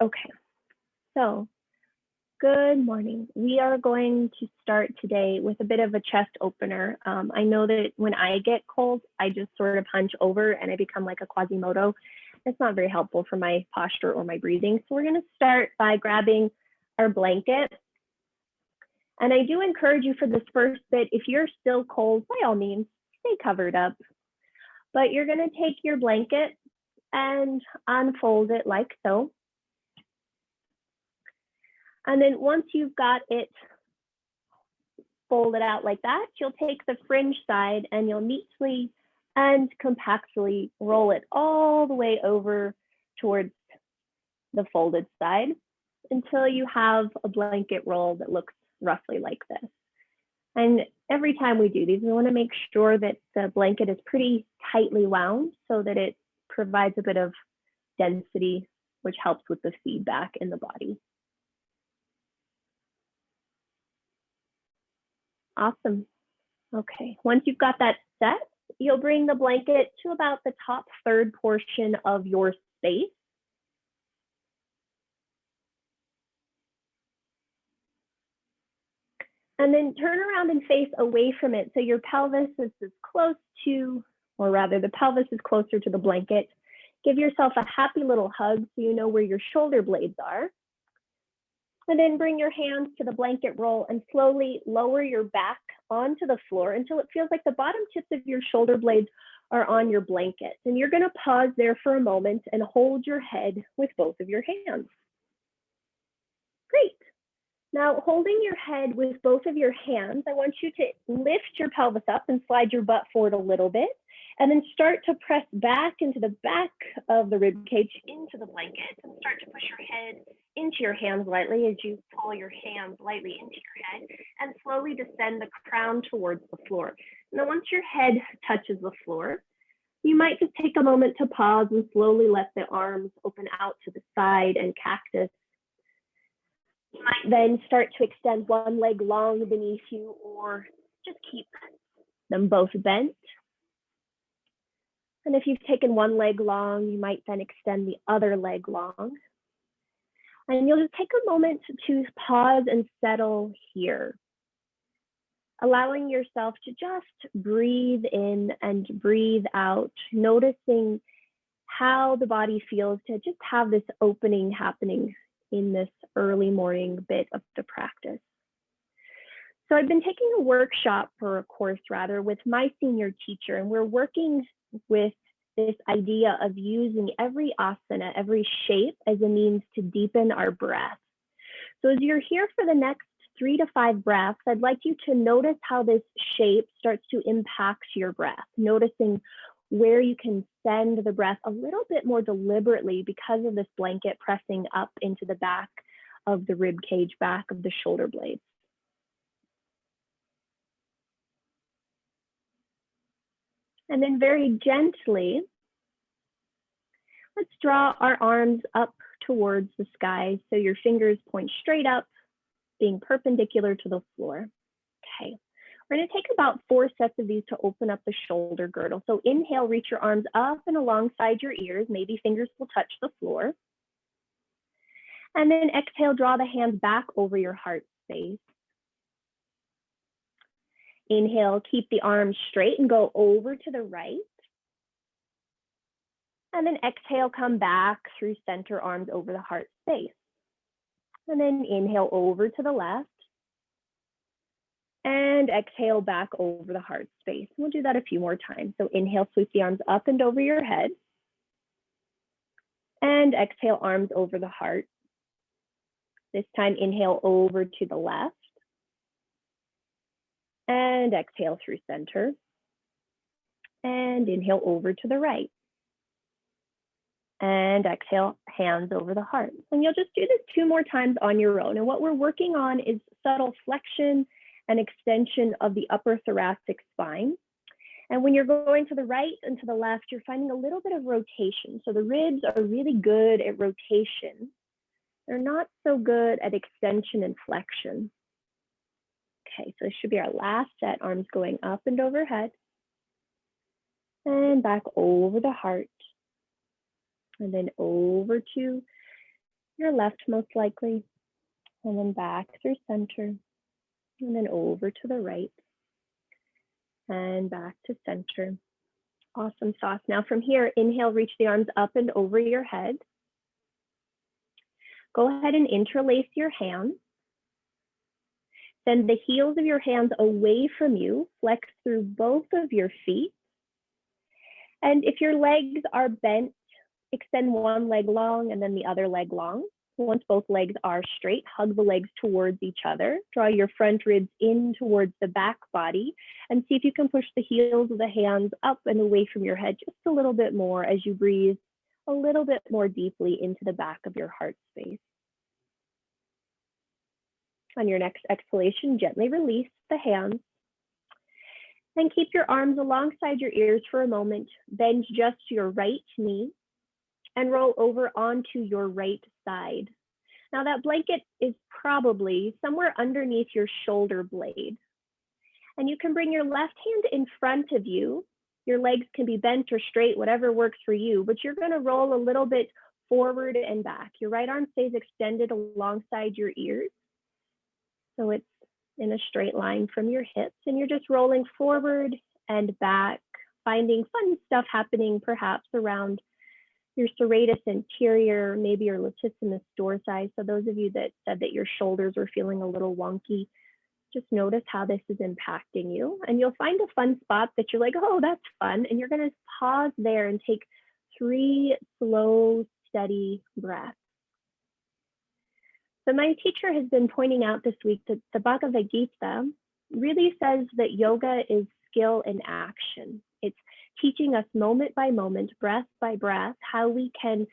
Okay, so good morning. We are going to start today with a bit of a chest opener. I know that when I get cold, I just sort of hunch over and I become like a Quasimodo. It's not very helpful for my posture or my breathing. So we're going to start by grabbing our blanket. And I do encourage you for this first bit, if you're still cold, by all means, stay covered up. But you're going to take your blanket and unfold it like so. And then once you've got it folded out like that, you'll take the fringe side and you'll neatly and compactly roll it all the way over towards the folded side until you have a blanket roll that looks roughly like this. And every time we do these, we want to make sure that the blanket is pretty tightly wound so that it provides a bit of density, which helps with the feedback in the body. Awesome. Okay, once you've got that set, you'll bring the blanket to about the top third portion of your space. And then turn around and face away from it so your pelvis is as close to, or rather the pelvis is closer to the blanket. Give yourself a happy little hug so you know where your shoulder blades are. And then bring your hands to the blanket roll and slowly lower your back onto the floor until it feels like the bottom tips of your shoulder blades are on your blanket. And you're going to pause there for a moment and hold your head with both of your hands. Great. Now, holding your head with both of your hands, I want you to lift your pelvis up and slide your butt forward a little bit, and then start to press back into the back of the rib cage into the blanket and start to push your head into your hands lightly as you pull your hands lightly into your head and slowly descend the crown towards the floor. Now, once your head touches the floor, you might just take a moment to pause and slowly let the arms open out to the side and cactus. You might then start to extend one leg long beneath you or just keep them both bent. And if you've taken one leg long, you might then extend the other leg long. And you'll just take a moment to pause and settle here, allowing yourself to just breathe in and breathe out, noticing how the body feels to just have this opening happening in this early morning bit of the practice. So I've been taking a workshop, or a course rather, with my senior teacher, and we're working with this idea of using every asana, every shape as a means to deepen our breath. So as you're here for the next 3 to 5 breaths, I'd like you to notice how this shape starts to impact your breath, noticing where you can send the breath a little bit more deliberately because of this blanket pressing up into the back of the rib cage, back of the shoulder blades. And then very gently, let's draw our arms up towards the sky so your fingers point straight up, being perpendicular to the floor. Okay. We're going to take about 4 sets of these to open up the shoulder girdle. So inhale, reach your arms up and alongside your ears. Maybe fingers will touch the floor. And then exhale, draw the hands back over your heart space. Inhale, keep the arms straight and go over to the right. And then exhale, come back through center, arms over the heart space. And then inhale over to the left. And exhale back over the heart space. We'll do that a few more times. So inhale, sweep the arms up and over your head. And exhale, arms over the heart. This time, inhale over to the left. And exhale through center. And inhale over to the right. And exhale, hands over the heart. And you'll just do this 2 more times on your own. And what we're working on is subtle flexion and extension of the upper thoracic spine. And when you're going to the right and to the left, you're finding a little bit of rotation. So the ribs are really good at rotation. They're not so good at extension and flexion. Okay, so this should be our last set, arms going up and overhead. And back over the heart. And then over to your left most likely, and then back through center, and then over to the right, and back to center. Awesome sauce. Now from here, inhale, reach the arms up and over your head. Go ahead and interlace your hands. Send the heels of your hands away from you. Flex through both of your feet. And if your legs are bent, extend one leg long and then the other leg long. Once both legs are straight, hug the legs towards each other. Draw your front ribs in towards the back body and see if you can push the heels of the hands up and away from your head just a little bit more as you breathe a little bit more deeply into the back of your heart space. On your next exhalation, gently release the hands. Then keep your arms alongside your ears for a moment. Bend just your right knee and roll over onto your right side. Now that blanket is probably somewhere underneath your shoulder blade. And you can bring your left hand in front of you. Your legs can be bent or straight, whatever works for you, but you're gonna roll a little bit forward and back. Your right arm stays extended alongside your ears. So it's in a straight line from your hips, and you're just rolling forward and back, finding fun stuff happening perhaps around your serratus anterior, maybe your latissimus dorsi. So those of you that said that your shoulders were feeling a little wonky, just notice how this is impacting you. And you'll find a fun spot that you're like, oh, that's fun. And you're gonna pause there and take 3 slow, steady breaths. So my teacher has been pointing out this week that the Bhagavad Gita really says that yoga is skill in action. It's teaching us moment by moment, breath by breath, how we can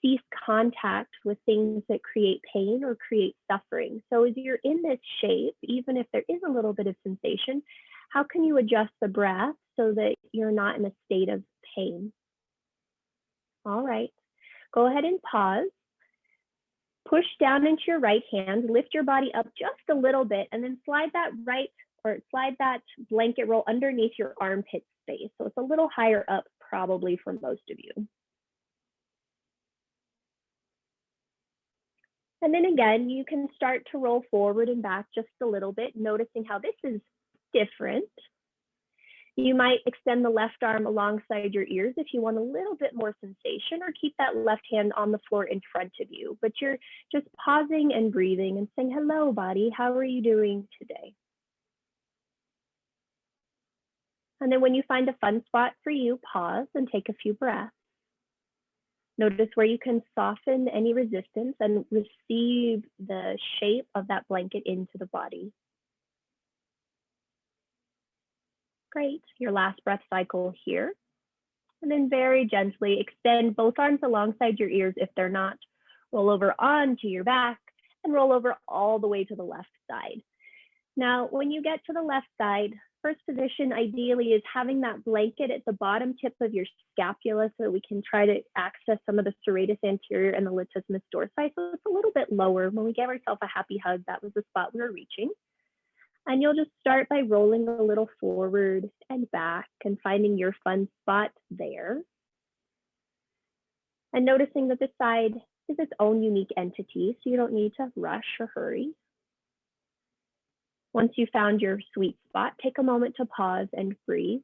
cease contact with things that create pain or create suffering. So as you're in this shape, even if there is a little bit of sensation, how can you adjust the breath so that you're not in a state of pain? All right, go ahead and pause. Push down into your right hand, lift your body up just a little bit, and then slide that blanket roll underneath your armpit space. So it's a little higher up probably for most of you. And then again, you can start to roll forward and back just a little bit, noticing how this is different. You might extend the left arm alongside your ears if you want a little bit more sensation, or keep that left hand on the floor in front of you. But you're just pausing and breathing and saying, hello, body, how are you doing today? And then when you find a fun spot for you, pause and take a few breaths. Notice where you can soften any resistance and receive the shape of that blanket into the body. Great, your last breath cycle here. And then very gently extend both arms alongside your ears if they're not. Roll over onto your back and roll over all the way to the left side. Now, when you get to the left side, first position ideally is having that blanket at the bottom tip of your scapula so that we can try to access some of the serratus anterior and the latissimus dorsi. So it's a little bit lower. When we gave ourselves a happy hug, that was the spot we were reaching. And you'll just start by rolling a little forward and back and finding your fun spot there. And noticing that this side is its own unique entity, so you don't need to rush or hurry. Once you found your sweet spot, take a moment to pause and breathe.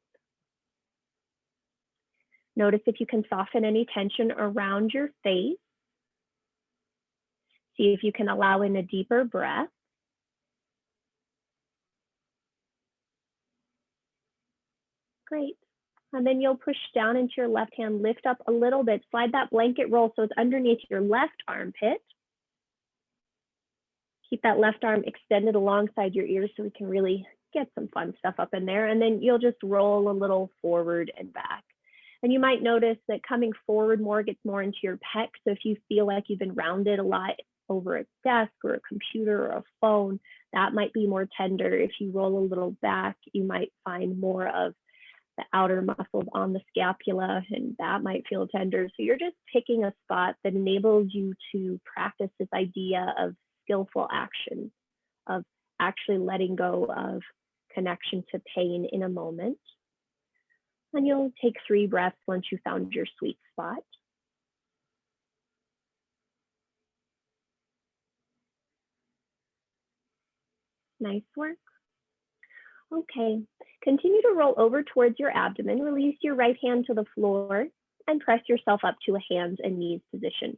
Notice if you can soften any tension around your face. See if you can allow in a deeper breath. Great. And then you'll push down into your left hand, lift up a little bit, slide that blanket roll so it's underneath your left armpit. Keep that left arm extended alongside your ears so we can really get some fun stuff up in there. And then you'll just roll a little forward and back. And you might notice that coming forward more gets more into your pecs. So if you feel like you've been rounded a lot over a desk or a computer or a phone, that might be more tender. If you roll a little back, you might find more of the outer muscles on the scapula, and that might feel tender. So you're just picking a spot that enables you to practice this idea of skillful action, of actually letting go of connection to pain in a moment. And you'll take 3 breaths once you found your sweet spot. Nice work. Okay, continue to roll over towards your abdomen. Release your right hand to the floor and press yourself up to a hands and knees position.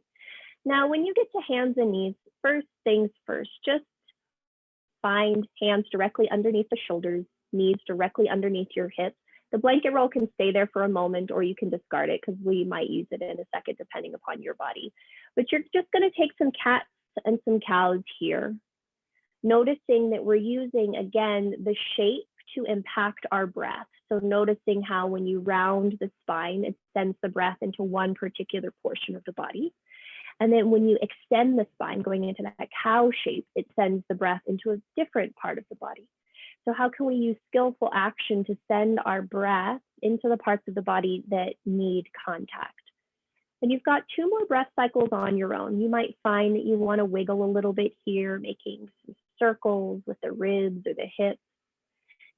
Now, when you get to hands and knees, first things first, just find hands directly underneath the shoulders, knees directly underneath your hips. The blanket roll can stay there for a moment, or you can discard it because we might use it in a second depending upon your body. But you're just going to take some cats and some cows here, noticing that we're using, again, the shape to impact our breath. So noticing how when you round the spine, it sends the breath into one particular portion of the body. And then when you extend the spine, going into that cow shape, it sends the breath into a different part of the body. So how can we use skillful action to send our breath into the parts of the body that need contact? And you've got 2 more breath cycles on your own. You might find that you want to wiggle a little bit here, making some circles with the ribs or the hips.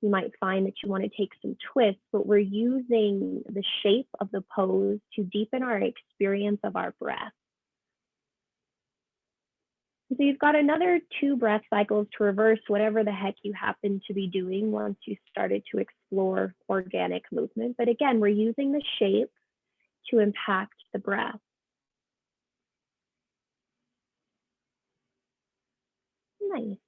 You might find that you want to take some twists, but we're using the shape of the pose to deepen our experience of our breath. So you've got another 2 breath cycles to reverse whatever the heck you happen to be doing once you started to explore organic movement. But again, we're using the shape to impact the breath. Nice.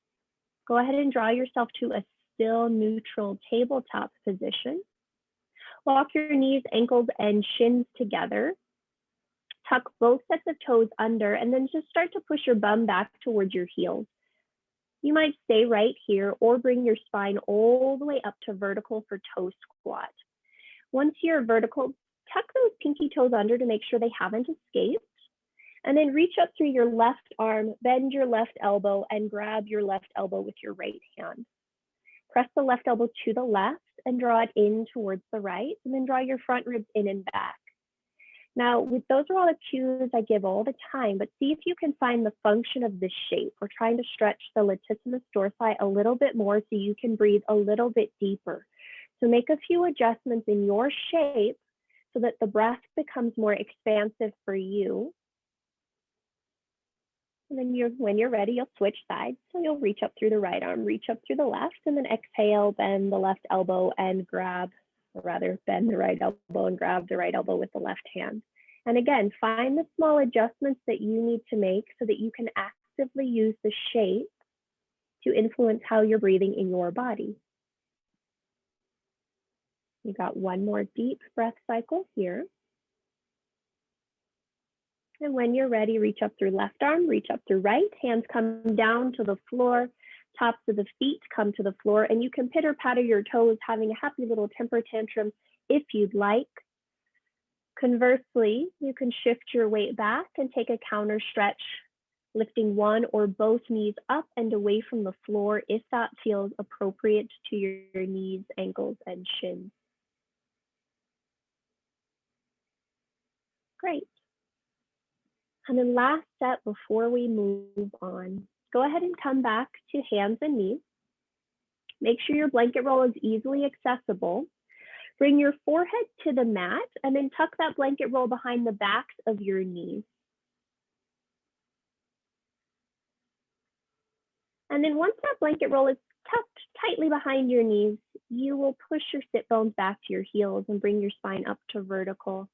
Go ahead and draw yourself to a still neutral tabletop position. Walk your knees, ankles, and shins together. Tuck both sets of toes under, and then just start to push your bum back towards your heels. You might stay right here or bring your spine all the way up to vertical for toe squat. Once you're vertical, tuck those pinky toes under to make sure they haven't escaped. And then reach up through your left arm, bend your left elbow, and grab your left elbow with your right hand. Press the left elbow to the left and draw it in towards the right, and then draw your front ribs in and back. Now, those are all the cues I give all the time, but see if you can find the function of this shape. We're trying to stretch the latissimus dorsi a little bit more so you can breathe a little bit deeper. So make a few adjustments in your shape so that the breath becomes more expansive for you. And then when you're ready, you'll switch sides. So you'll reach up through the right arm, reach up through the left, and then exhale, bend the left elbow and grab, or rather bend the right elbow and grab the right elbow with the left hand. And again, find the small adjustments that you need to make so that you can actively use the shape to influence how you're breathing in your body. You got 1 more deep breath cycle here. And when you're ready, reach up through left arm, reach up through right, hands come down to the floor, tops of the feet come to the floor, and you can pitter patter your toes, having a happy little temper tantrum if you'd like. Conversely, you can shift your weight back and take a counter stretch, lifting one or both knees up and away from the floor if that feels appropriate to your knees, ankles, and shins. Great. And then last step before we move on, go ahead and come back to hands and knees. Make sure your blanket roll is easily accessible. Bring your forehead to the mat and then tuck that blanket roll behind the backs of your knees. And then once that blanket roll is tucked tightly behind your knees, you will push your sit bones back to your heels and bring your spine up to vertical.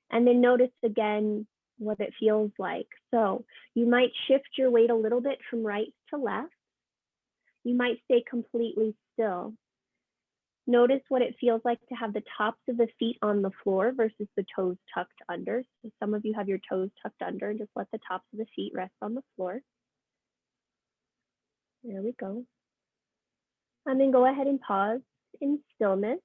And then notice again what it feels like. So you might shift your weight a little bit from right to left. You might stay completely still. Notice what it feels like to have the tops of the feet on the floor versus the toes tucked under. So some of you have your toes tucked under, and just let the tops of the feet rest on the floor. There we go. And then go ahead and pause in stillness.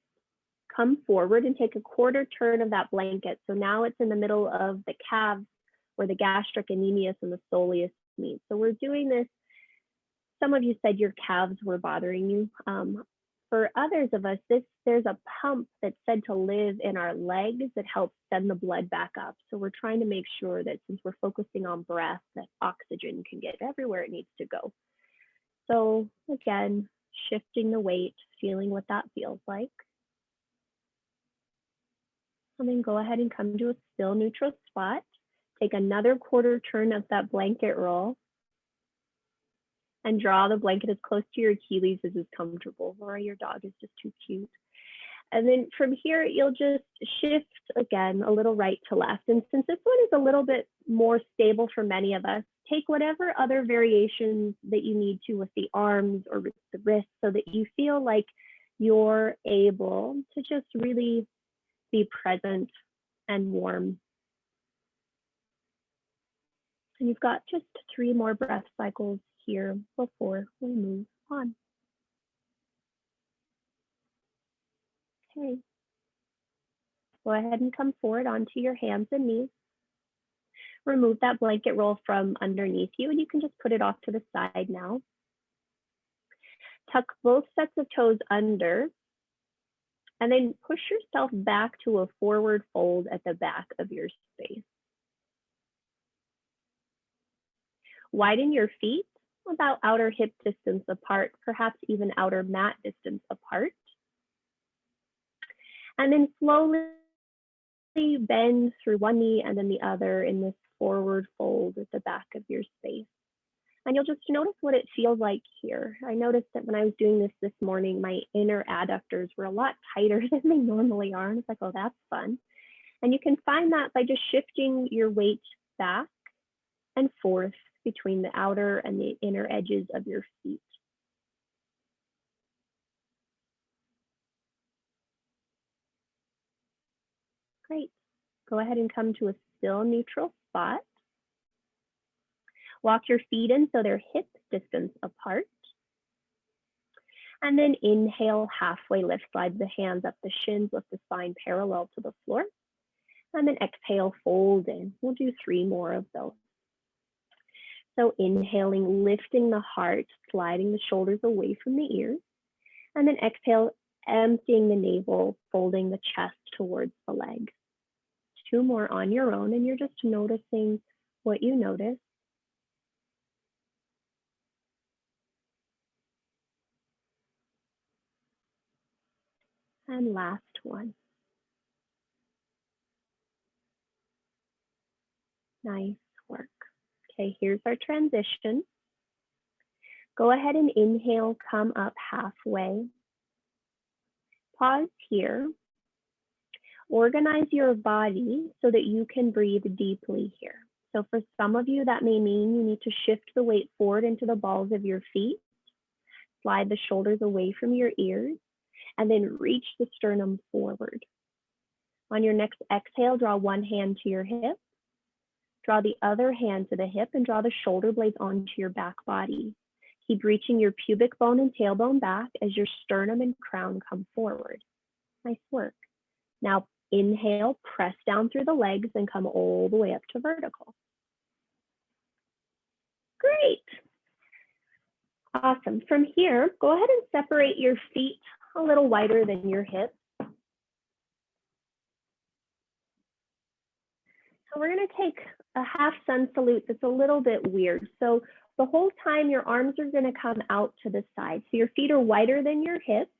Come forward and take a quarter turn of that blanket. So now it's in the middle of the calves where the gastrocnemius and the soleus meet. So we're doing this. Some of you said your calves were bothering you. For others of us, there's a pump that's said to live in our legs that helps send the blood back up. So we're trying to make sure that since we're focusing on breath, that oxygen can get everywhere it needs to go. So again, shifting the weight, feeling what that feels like. And then go ahead and come to a still neutral spot. Take another quarter turn of that blanket roll. and draw the blanket as close to your Achilles as is comfortable, or your dog is just too cute. And then from here, you'll just shift again a little right to left. And since this one is a little bit more stable for many of us, take whatever other variations that you need to with the arms or with the wrists so that you feel like you're able to just really be present and warm. And you've got just 3 more breath cycles here before we move on. Okay. Go ahead and come forward onto your hands and knees. Remove that blanket roll from underneath you, and you can just put it off to the side now. Tuck both sets of toes under, and then push yourself back to a forward fold at the back of your space. Widen your feet about outer hip distance apart, perhaps even outer mat distance apart. And then slowly bend through one knee and then the other in this forward fold at the back of your space. And you'll just notice what it feels like here. I noticed that when I was doing this morning, my inner adductors were a lot tighter than they normally are. And it's like, oh, that's fun. And you can find that by just shifting your weight back and forth between the outer and the inner edges of your feet. Great. Go ahead and come to a still neutral spot. Walk your feet in so they're hip distance apart. And then inhale, halfway lift, slide the hands up the shins, lift the spine parallel to the floor. And then exhale, fold in. We'll do 3 more of those. So inhaling, lifting the heart, sliding the shoulders away from the ears. And then exhale, emptying the navel, folding the chest towards the legs. 2 more on your own, and you're just noticing what you notice. And last one. Nice work. Okay, here's our transition. Go ahead and inhale, come up halfway. Pause here. Organize your body so that you can breathe deeply here. So for some of you, that may mean you need to shift the weight forward into the balls of your feet, slide the shoulders away from your ears, and then reach the sternum forward. On your next exhale, draw one hand to your hip, draw the other hand to the hip, and draw the shoulder blades onto your back body. Keep reaching your pubic bone and tailbone back as your sternum and crown come forward. Nice work. Now inhale, press down through the legs and come all the way up to vertical. Great. Awesome. From here, go ahead and separate your feet a little wider than your hips. So we're going to take a half sun salute that's a little bit weird. So the whole time your arms are going to come out to the side. So your feet are wider than your hips.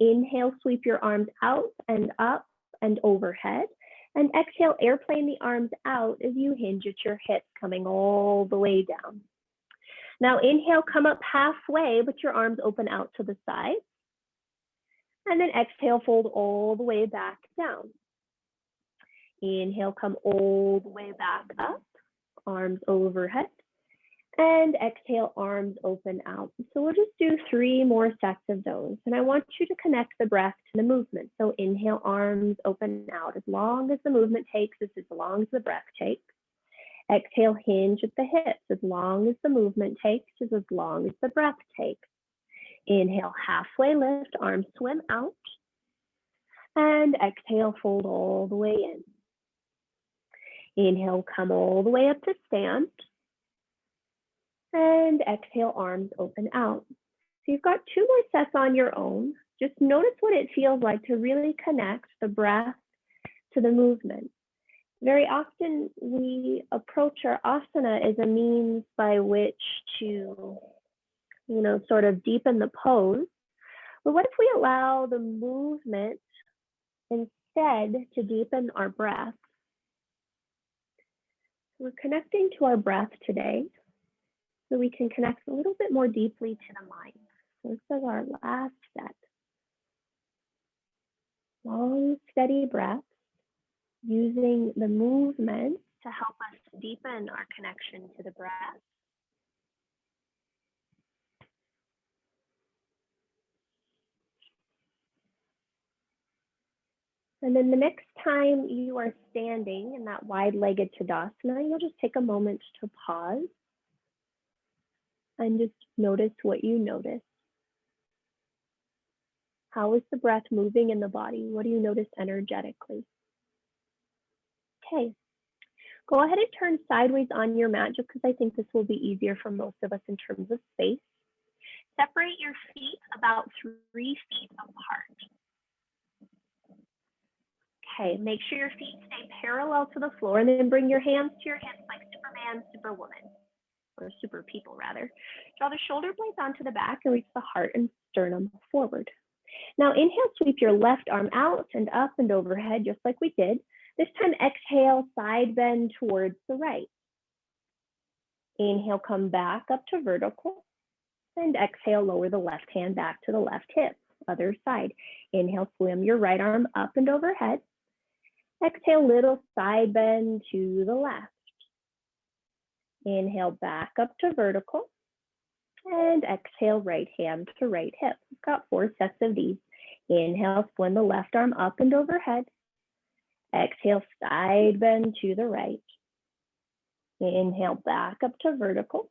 Inhale, sweep your arms out and up and overhead. And exhale, airplane the arms out as you hinge at your hips, coming all the way down. Now inhale, come up halfway, but your arms open out to the side. And then exhale, fold all the way back down. Inhale, come all the way back up, arms overhead. And exhale, arms open out. So we'll just do 3 more sets of those. And I want you to connect the breath to the movement. So inhale, arms open out. As long as the movement takes, is as long as the breath takes. Exhale, hinge at the hips. As long as the movement takes, is as long as the breath takes. Inhale, halfway lift, arms swim out. And exhale, fold all the way in. Inhale, come all the way up to stand. And exhale, arms open out. So you've got 2 more sets on your own. Just notice what it feels like to really connect the breath to the movement. Very often we approach our asana as a means by which to, sort of deepen the pose. But what if we allow the movement instead to deepen our breath? We're connecting to our breath today. so we can connect a little bit more deeply to the mind. So this is our last set. Long, steady breaths, using the movement to help us deepen our connection to the breath. And then the next time you are standing in that wide-legged Tadasana, you'll just take a moment to pause and just notice what you notice. How is the breath moving in the body? What do you notice energetically? Okay, go ahead and turn sideways on your mat just because I think this will be easier for most of us in terms of space. Separate your feet about 3 feet apart. Okay, make sure your feet stay parallel to the floor and then bring your hands to your hips like Superman, Superwoman, or super people rather. Draw the shoulder blades onto the back and reach the heart and sternum forward. Now inhale, sweep your left arm out and up and overhead just like we did. This time exhale, side bend towards the right. Inhale, come back up to vertical. And exhale, lower the left hand back to the left hip, other side. Inhale, swim your right arm up and overhead. Exhale, little side bend to the left. Inhale, back up to vertical. And exhale, right hand to right hip. We've got 4 sets of these. Inhale, swim the left arm up and overhead. Exhale, side bend to the right. Inhale, back up to vertical.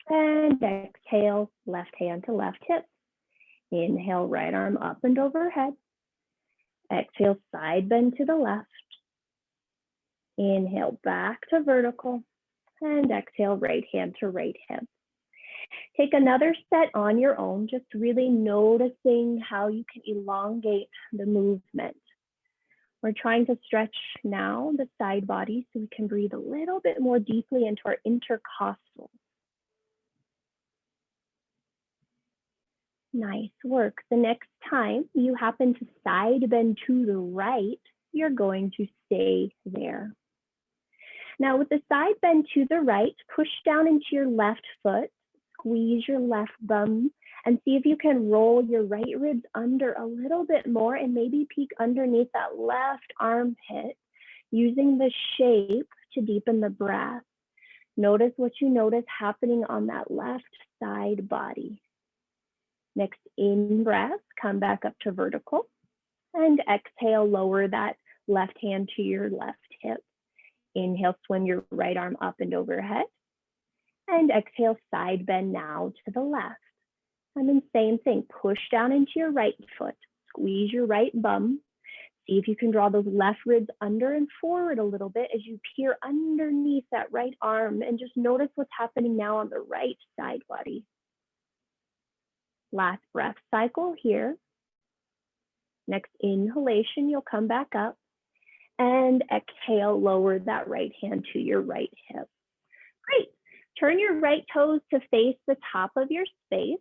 And exhale, left hand to left hip. Inhale, right arm up and overhead. Exhale, side bend to the left. Inhale, back to vertical. And exhale, right hand to right hip. Take another set on your own, just really noticing how you can elongate the movement. We're trying to stretch now the side body so we can breathe a little bit more deeply into our intercostals. Nice work. The next time you happen to side bend to the right, you're going to stay there. Now with the side bend to the right, push down into your left foot, squeeze your left bum, and see if you can roll your right ribs under a little bit more and maybe peek underneath that left armpit, using the shape to deepen the breath. Notice what you notice happening on that left side body. Next in breath, come back up to vertical, and exhale, lower that left hand to your left hip. Inhale, swim your right arm up and overhead, and exhale, side bend now to the left. And then same thing, push down into your right foot, squeeze your right bum. See if you can draw those left ribs under and forward a little bit as you peer underneath that right arm, and just notice what's happening now on the right side body. Last breath cycle here. Next inhalation, you'll come back up, and exhale, lower that right hand to your right hip. Great. Turn your right toes to face the top of your space.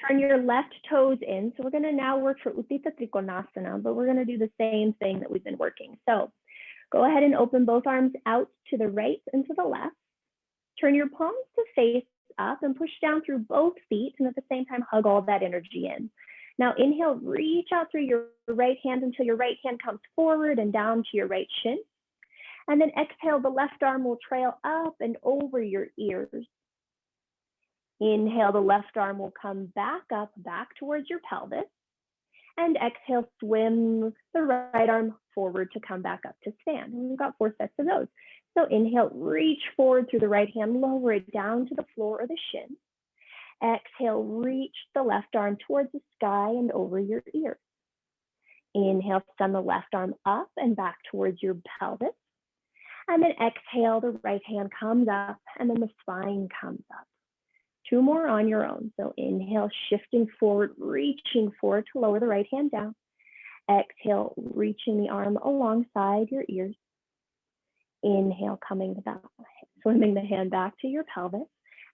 Turn your left toes in. So we're going to now work for Utthita Trikonasana, but we're going to do the same thing that we've been working. So go ahead and open both arms out to the right and to the left. Turn your palms to face up and push down through both feet, and at the same time hug all that energy in. Now inhale, reach out through your right hand until your right hand comes forward and down to your right shin. And then exhale, the left arm will trail up and over your ears. Inhale, the left arm will come back up, back towards your pelvis. And exhale, swim the right arm forward to come back up to stand. And we've got 4 sets of those. So inhale, reach forward through the right hand, lower it down to the floor or the shin. Exhale, reach the left arm towards the sky and over your ears. Inhale, send the left arm up and back towards your pelvis. And then exhale, the right hand comes up and then the spine comes up. 2 more on your own. So inhale, shifting forward, reaching forward to lower the right hand down. Exhale, reaching the arm alongside your ears. Inhale, swimming the hand back to your pelvis.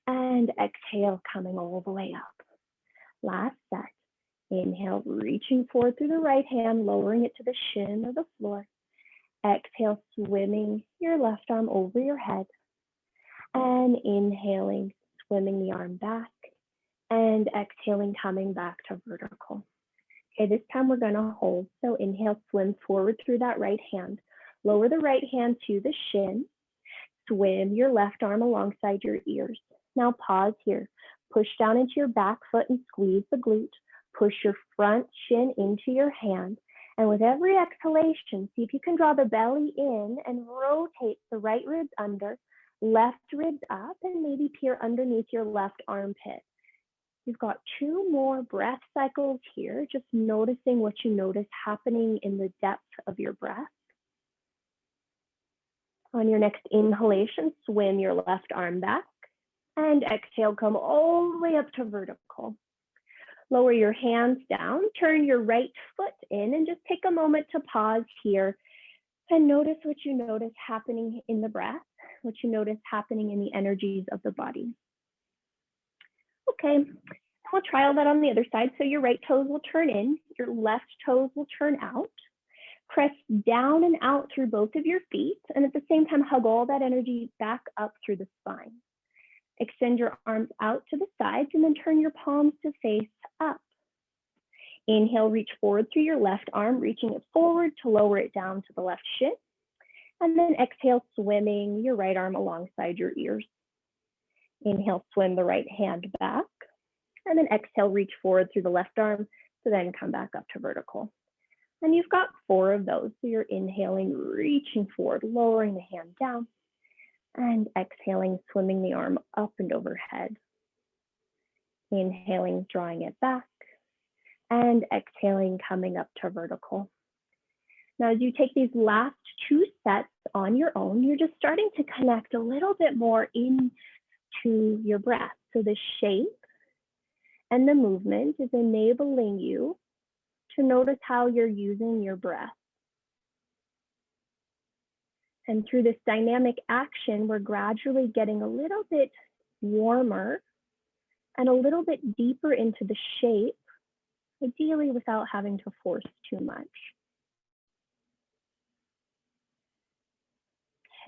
And exhale, coming all the way up. Last set. Inhale, reaching forward through the right hand, lowering it to the shin or the floor. Exhale, swimming your left arm over your head. And inhaling, swimming the arm back, and exhaling, coming back to vertical. Okay, this time we're gonna hold. So inhale, swim forward through that right hand. Lower the right hand to the shin. Swim your left arm alongside your ears. Now pause here. Push down into your back foot and squeeze the glute. Push your front shin into your hand. And with every exhalation, see if you can draw the belly in and rotate the right ribs under, left ribs up, and maybe peer underneath your left armpit. You've got 2 more breath cycles here, just noticing what you notice happening in the depth of your breath. On your next inhalation, swim your left arm back, and exhale, come all the way up to vertical. Lower your hands down, turn your right foot in, and just take a moment to pause here and notice what you notice happening in the breath, what you notice happening in the energies of the body. Okay, we'll try all that on the other side. So your right toes will turn in, your left toes will turn out. Press down and out through both of your feet, and at the same time, hug all that energy back up through the spine. Extend your arms out to the sides and then turn your palms to face up. Inhale, reach forward through your left arm, reaching it forward to lower it down to the left shin. And then exhale, swimming your right arm alongside your ears. Inhale, swim the right hand back. And then exhale, reach forward through the left arm to then come back up to vertical. And you've got 4 of those. So you're inhaling, reaching forward, lowering the hand down, and exhaling, swimming the arm up and overhead. Inhaling, drawing it back, and exhaling, coming up to vertical. Now, as you take these last 2 sets on your own, you're just starting to connect a little bit more into your breath. So the shape and the movement is enabling you to notice how you're using your breath. And through this dynamic action, we're gradually getting a little bit warmer and a little bit deeper into the shape, ideally without having to force too much.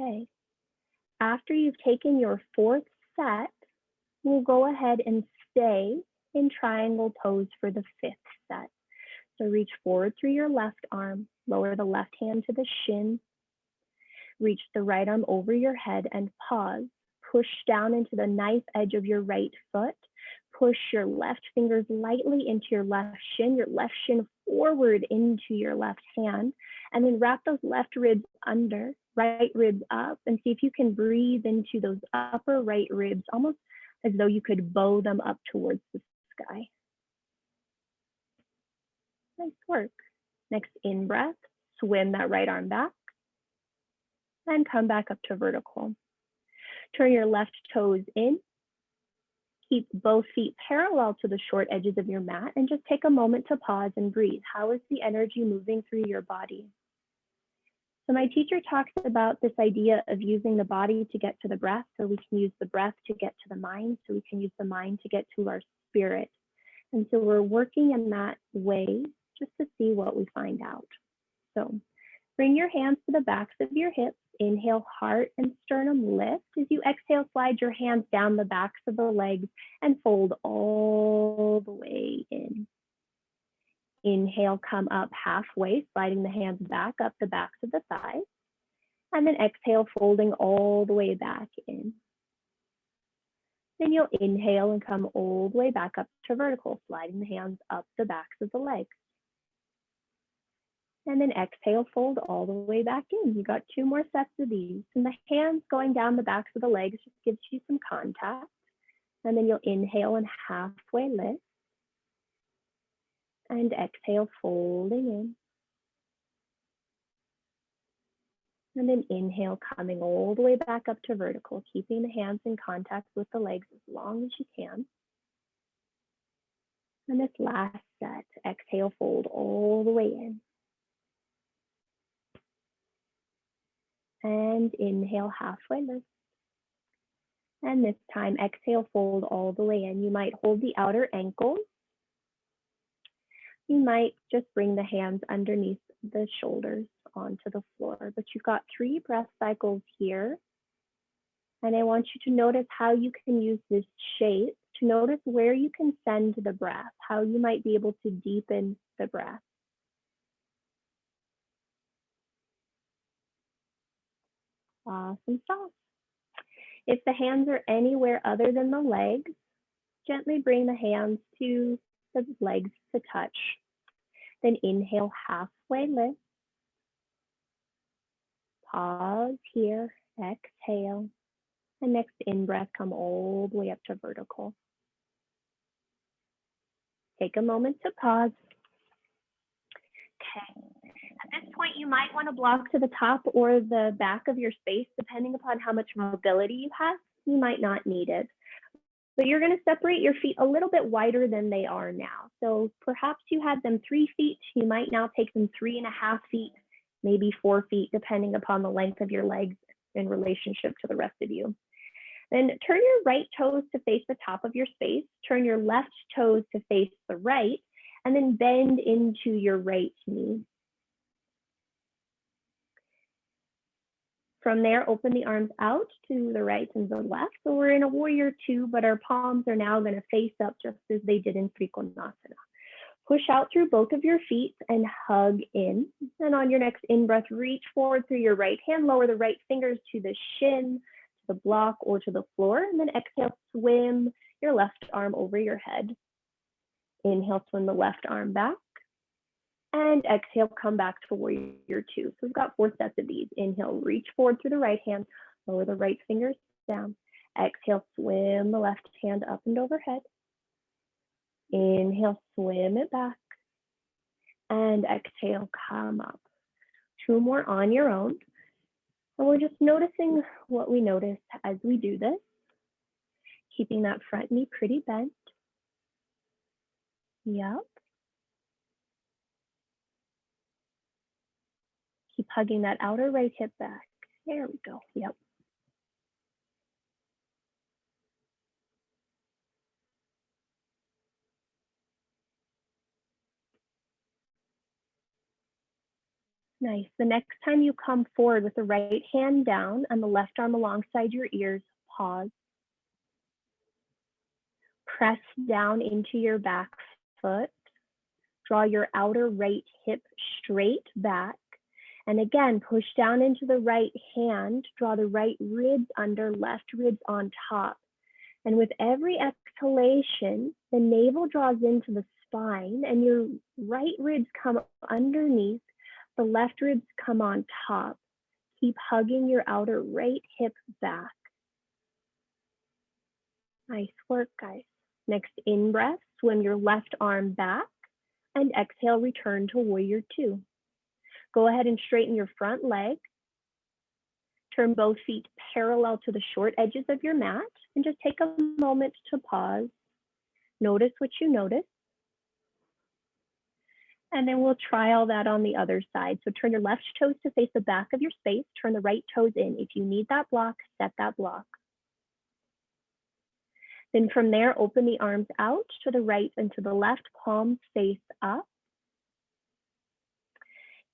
Okay, after you've taken your 4th set, we'll go ahead and stay in triangle pose for the 5th set. So reach forward through your left arm, lower the left hand to the shin, reach the right arm over your head and pause. Push down into the knife edge of your right foot. Push your left fingers lightly into your left shin forward into your left hand, and then wrap those left ribs under, right ribs up, and see if you can breathe into those upper right ribs, almost as though you could bow them up towards the sky. Nice work. Next in breath, swim that right arm back and come back up to vertical. Turn your left toes in. Keep both feet parallel to the short edges of your mat and just take a moment to pause and breathe. How is the energy moving through your body? So my teacher talks about this idea of using the body to get to the breath, so we can use the breath to get to the mind, so we can use the mind to get to our spirit. And so we're working in that way just to see what we find out. So bring your hands to the backs of your hips. Inhale, heart and sternum lift. As you exhale, slide your hands down the backs of the legs and fold all the way in. Inhale, come up halfway, sliding the hands back up the backs of the thighs. And then exhale, folding all the way back in. Then you'll inhale and come all the way back up to vertical, sliding the hands up the backs of the legs. And then exhale, fold all the way back in. You got 2 more sets of these. And the hands going down the backs of the legs just gives you some contact. And then you'll inhale and halfway lift. And exhale, folding in. And then inhale, coming all the way back up to vertical, keeping the hands in contact with the legs as long as you can. And this last set, exhale, fold all the way in. And inhale, halfway lift. And this time, exhale, fold all the way in. You might hold the outer ankles. You might just bring the hands underneath the shoulders onto the floor, but you've got 3 breath cycles here. And I want you to notice how you can use this shape to notice where you can send the breath, how you might be able to deepen the breath. Awesome stuff. If the hands are anywhere other than the legs, gently bring the hands to the legs to touch. Then inhale, halfway lift. Pause here, exhale. And next in-breath, come all the way up to vertical. Take a moment to pause. Okay. At this point, you might want to block to the top or the back of your space, depending upon how much mobility you have. You might not need it. But you're going to separate your feet a little bit wider than they are now. So perhaps you had them 3 feet. You might now take them 3.5 feet, maybe 4 feet, depending upon the length of your legs in relationship to the rest of you. Then turn your right toes to face the top of your space. Turn your left toes to face the right, and then bend into your right knee. From there, open the arms out to the right and the left. So we're in a warrior 2, but our palms are now going to face up just as they did in Trikonasana. Push out through both of your feet and hug in. And on your next in-breath, reach forward through your right hand, lower the right fingers to the shin, to the block, or to the floor. And then exhale, swim your left arm over your head. Inhale, swim the left arm back. And exhale, come back to warrior 2. So we've got 4 sets of these. Inhale, reach forward through the right hand, lower the right fingers down. Exhale, swim the left hand up and overhead. Inhale, swim it back. And exhale, come up. 2 more on your own. And we're just noticing what we notice as we do this. Keeping that front knee pretty bent. Yep. Keep hugging that outer right hip back. There we go. Yep. Nice. The next time you come forward with the right hand down and the left arm alongside your ears, pause. Press down into your back foot. Draw your outer right hip straight back. And again, push down into the right hand. Draw the right ribs under, left ribs on top. And with every exhalation, the navel draws into the spine and your right ribs come underneath. The left ribs come on top. Keep hugging your outer right hip back. Nice work, guys. Next in-breath, swim your left arm back and exhale, return to warrior 2. Go ahead and straighten your front leg. Turn both feet parallel to the short edges of your mat and just take a moment to pause. Notice what you notice. And then we'll try all that on the other side. So turn your left toes to face the back of your space. Turn the right toes in. If you need that block, set that block. Then from there, open the arms out to the right and to the left, palms face up.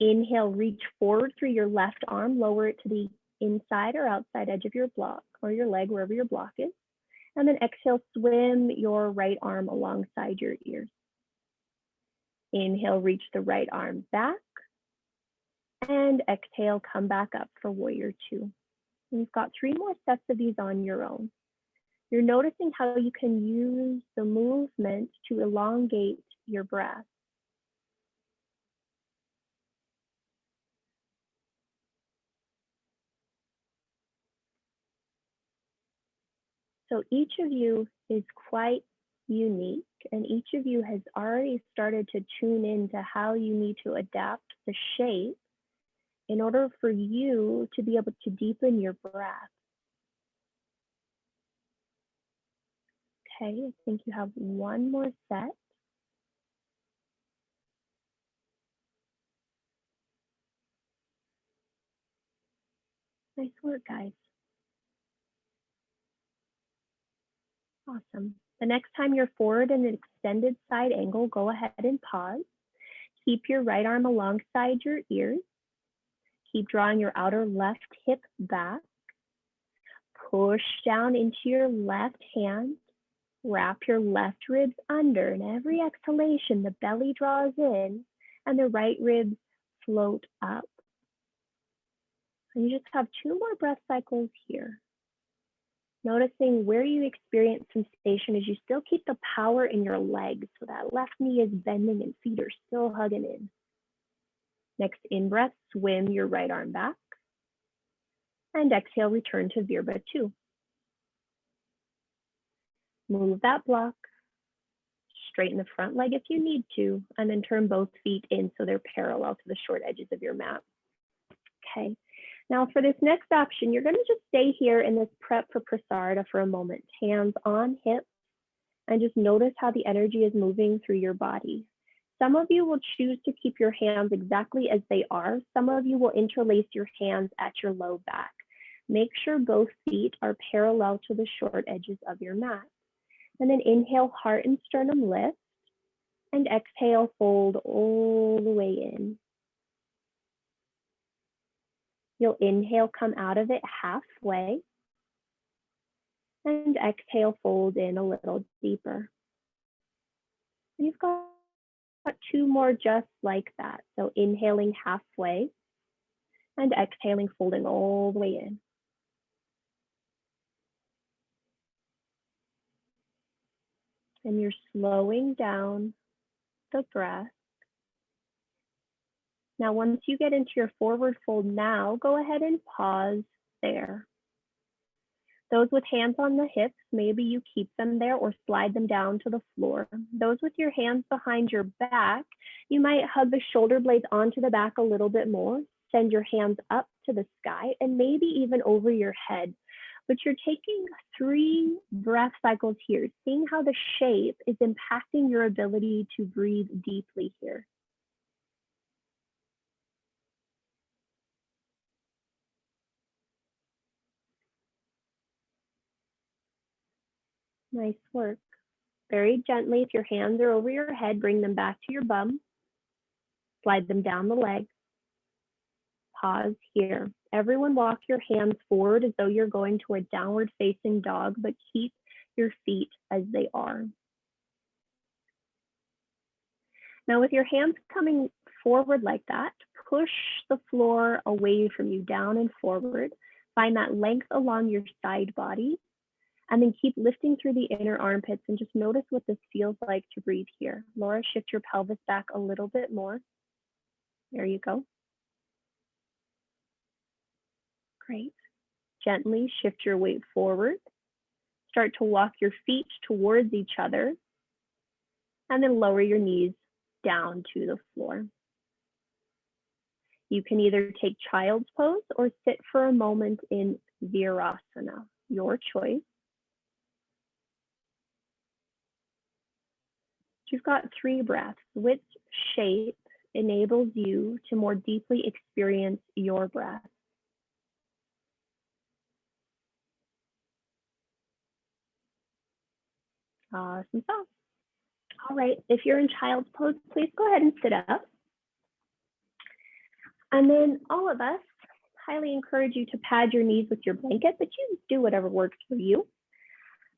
Inhale, reach forward through your left arm, lower it to the inside or outside edge of your block or your leg, wherever your block is. And then exhale, swim your right arm alongside your ears. Inhale, reach the right arm back. And exhale, come back up for warrior 2. And you've got 3 more sets of these on your own. You're noticing how you can use the movement to elongate your breath. So each of you is quite unique, and each of you has already started to tune into how you need to adapt the shape in order for you to be able to deepen your breath. Okay, I think you have 1 more set. Nice work, guys. Awesome. The next time you're forward in an extended side angle, go ahead and pause. Keep your right arm alongside your ears. Keep drawing your outer left hip back. push down into your left hand, wrap your left ribs under, and every exhalation, the belly draws in and the right ribs float up. And you just have 2 more breath cycles here. Noticing where you experience sensation as you still keep the power in your legs, so that left knee is bending and feet are still hugging in. Next in-breath, swim your right arm back. And exhale, return to Virba 2. Move that block. Straighten the front leg if you need to, and then turn both feet in so they're parallel to the short edges of your mat. Okay. Now for this next option, you're going to just stay here in this prep for Prasarada for a moment. Hands on hips, and just notice how the energy is moving through your body. Some of you will choose to keep your hands exactly as they are. Some of you will interlace your hands at your low back. Make sure both feet are parallel to the short edges of your mat. And then inhale, heart and sternum lift, and exhale, fold all the way in. You'll inhale, come out of it halfway, and exhale, fold in a little deeper. You've got 2 more just like that. So inhaling halfway, and exhaling, folding all the way in. And you're slowing down the breath. Now, once you get into your forward fold now, go ahead and pause there. Those with hands on the hips, maybe you keep them there or slide them down to the floor. Those with your hands behind your back, you might hug the shoulder blades onto the back a little bit more, send your hands up to the sky, and maybe even over your head. But you're taking 3 breath cycles here, seeing how the shape is impacting your ability to breathe deeply here. Nice work. Very gently, if your hands are over your head, bring them back to your bum. Slide them down the leg. Pause here. Everyone walk your hands forward as though you're going to a downward facing dog, but keep your feet as they are. Now with your hands coming forward like that, push the floor away from you, down and forward. Find that length along your side body, and then keep lifting through the inner armpits and just notice what this feels like to breathe here. Laura, shift your pelvis back a little bit more. There you go. Great. Gently shift your weight forward. Start to walk your feet towards each other, and then lower your knees down to the floor. You can either take child's pose or sit for a moment in Virasana, your choice. You've got 3 breaths. Which shape enables you to more deeply experience your breath? Awesome stuff. All right, if you're in child's pose, please go ahead and sit up. And then all of us highly encourage you to pad your knees with your blanket, but you do whatever works for you.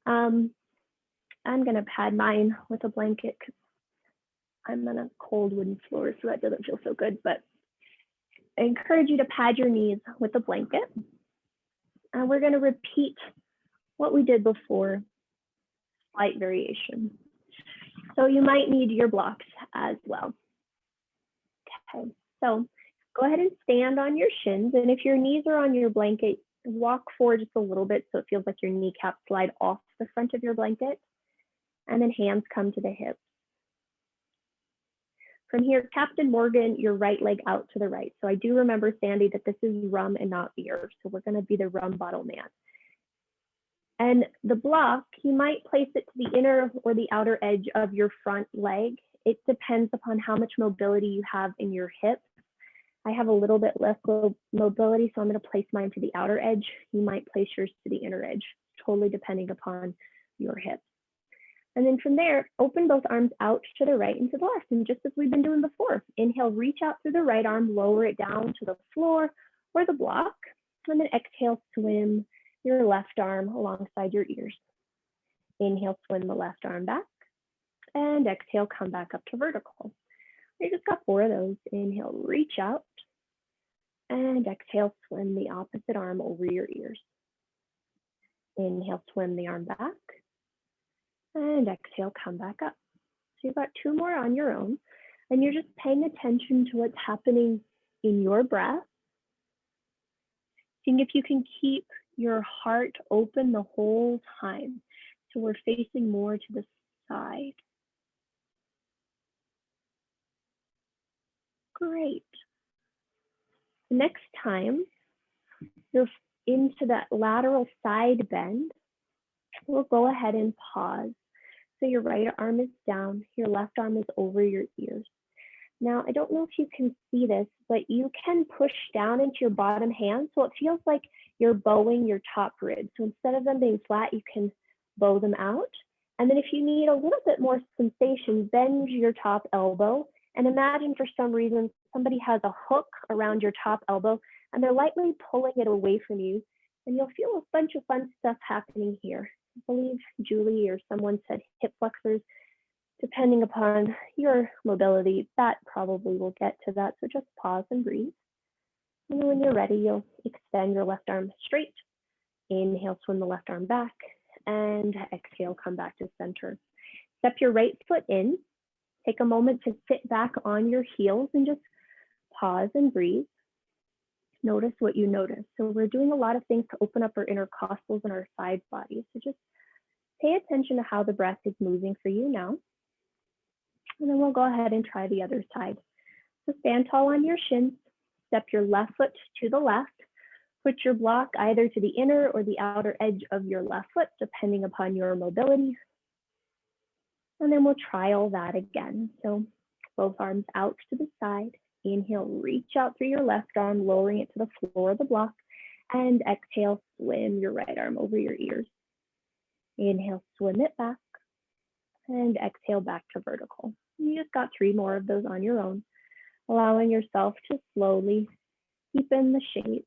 I'm gonna pad mine with a blanket because I'm on a cold wooden floor, so that doesn't feel so good, but I encourage you to pad your knees with a blanket. And we're gonna repeat what we did before, slight variation. So you might need your blocks as well. Okay, so go ahead and stand on your shins, and if your knees are on your blanket, walk forward just a little bit so it feels like your kneecaps slide off the front of your blanket, and then hands come to the hips. From here, Captain Morgan, your right leg out to the right. So I do remember, Sandy, that this is rum and not beer, so we're gonna be the rum bottle man. And the block, you might place it to the inner or the outer edge of your front leg. It depends upon how much mobility you have in your hips. I have a little bit less mobility, so I'm going to place mine to the outer edge. You might place yours to the inner edge, totally depending upon your hips. And then from there, open both arms out to the right and to the left. And just as we've been doing before, inhale, reach out through the right arm, lower it down to the floor or the block. And then exhale, swim your left arm alongside your ears. Inhale, swim the left arm back. And exhale, come back up to vertical. We just got 4 of those. Inhale, reach out. And exhale, swim the opposite arm over your ears. Inhale, swim the arm back. And exhale, come back up. So you've got 2 more on your own. And you're just paying attention to what's happening in your breath. Seeing if you can keep your heart open the whole time. So we're facing more to the side. Great. The next time you're into that lateral side bend, we'll go ahead and pause. So your right arm is down, your left arm is over your ears. Now, I don't know if you can see this, but you can push down into your bottom hand. So it feels like you're bowing your top ribs. So instead of them being flat, you can bow them out. And then if you need a little bit more sensation, bend your top elbow. And imagine for some reason, somebody has a hook around your top elbow and they're lightly pulling it away from you. And you'll feel a bunch of fun stuff happening here. I believe Julie or someone said hip flexors. Depending upon your mobility, that probably will get to that. So just pause and breathe. And then when you're ready, you'll extend your left arm straight. Inhale, swim the left arm back. And exhale, come back to center. Step your right foot in. Take a moment to sit back on your heels and just pause and breathe. Notice what you notice. So we're doing a lot of things to open up our intercostals and our side bodies. So just pay attention to how the breath is moving for you now. And then we'll go ahead and try the other side. So stand tall on your shins, step your left foot to the left, put your block either to the inner or the outer edge of your left foot, depending upon your mobility. And then we'll try all that again. So both arms out to the side. Inhale, reach out through your left arm, lowering it to the floor of the block. And exhale, swim your right arm over your ears. Inhale, swim it back. And exhale back to vertical. You just got 3 more of those on your own, allowing yourself to slowly deepen the shape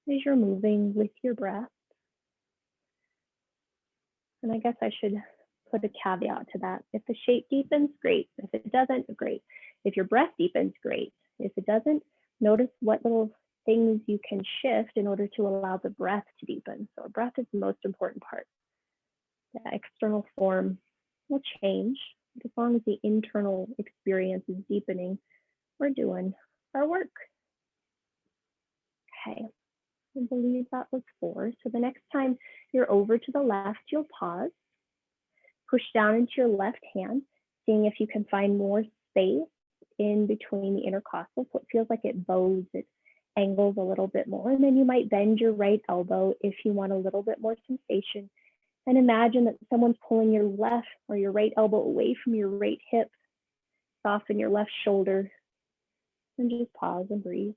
as you're moving with your breath. And I guess I should put a caveat to that. If the shape deepens, great. If it doesn't, great. If your breath deepens, great. If it doesn't, notice what little things you can shift in order to allow the breath to deepen. So breath is the most important part. The external form will change. As long as the internal experience is deepening, we're doing our work. Okay, I believe that was 4. So the next time you're over to the left, you'll pause, push down into your left hand, seeing if you can find more space in between the intercostals. So it feels like it bows, it angles a little bit more. And then you might bend your right elbow if you want a little bit more sensation. And imagine that someone's pulling your left or your right elbow away from your right hip. Soften your left shoulder and just pause and breathe.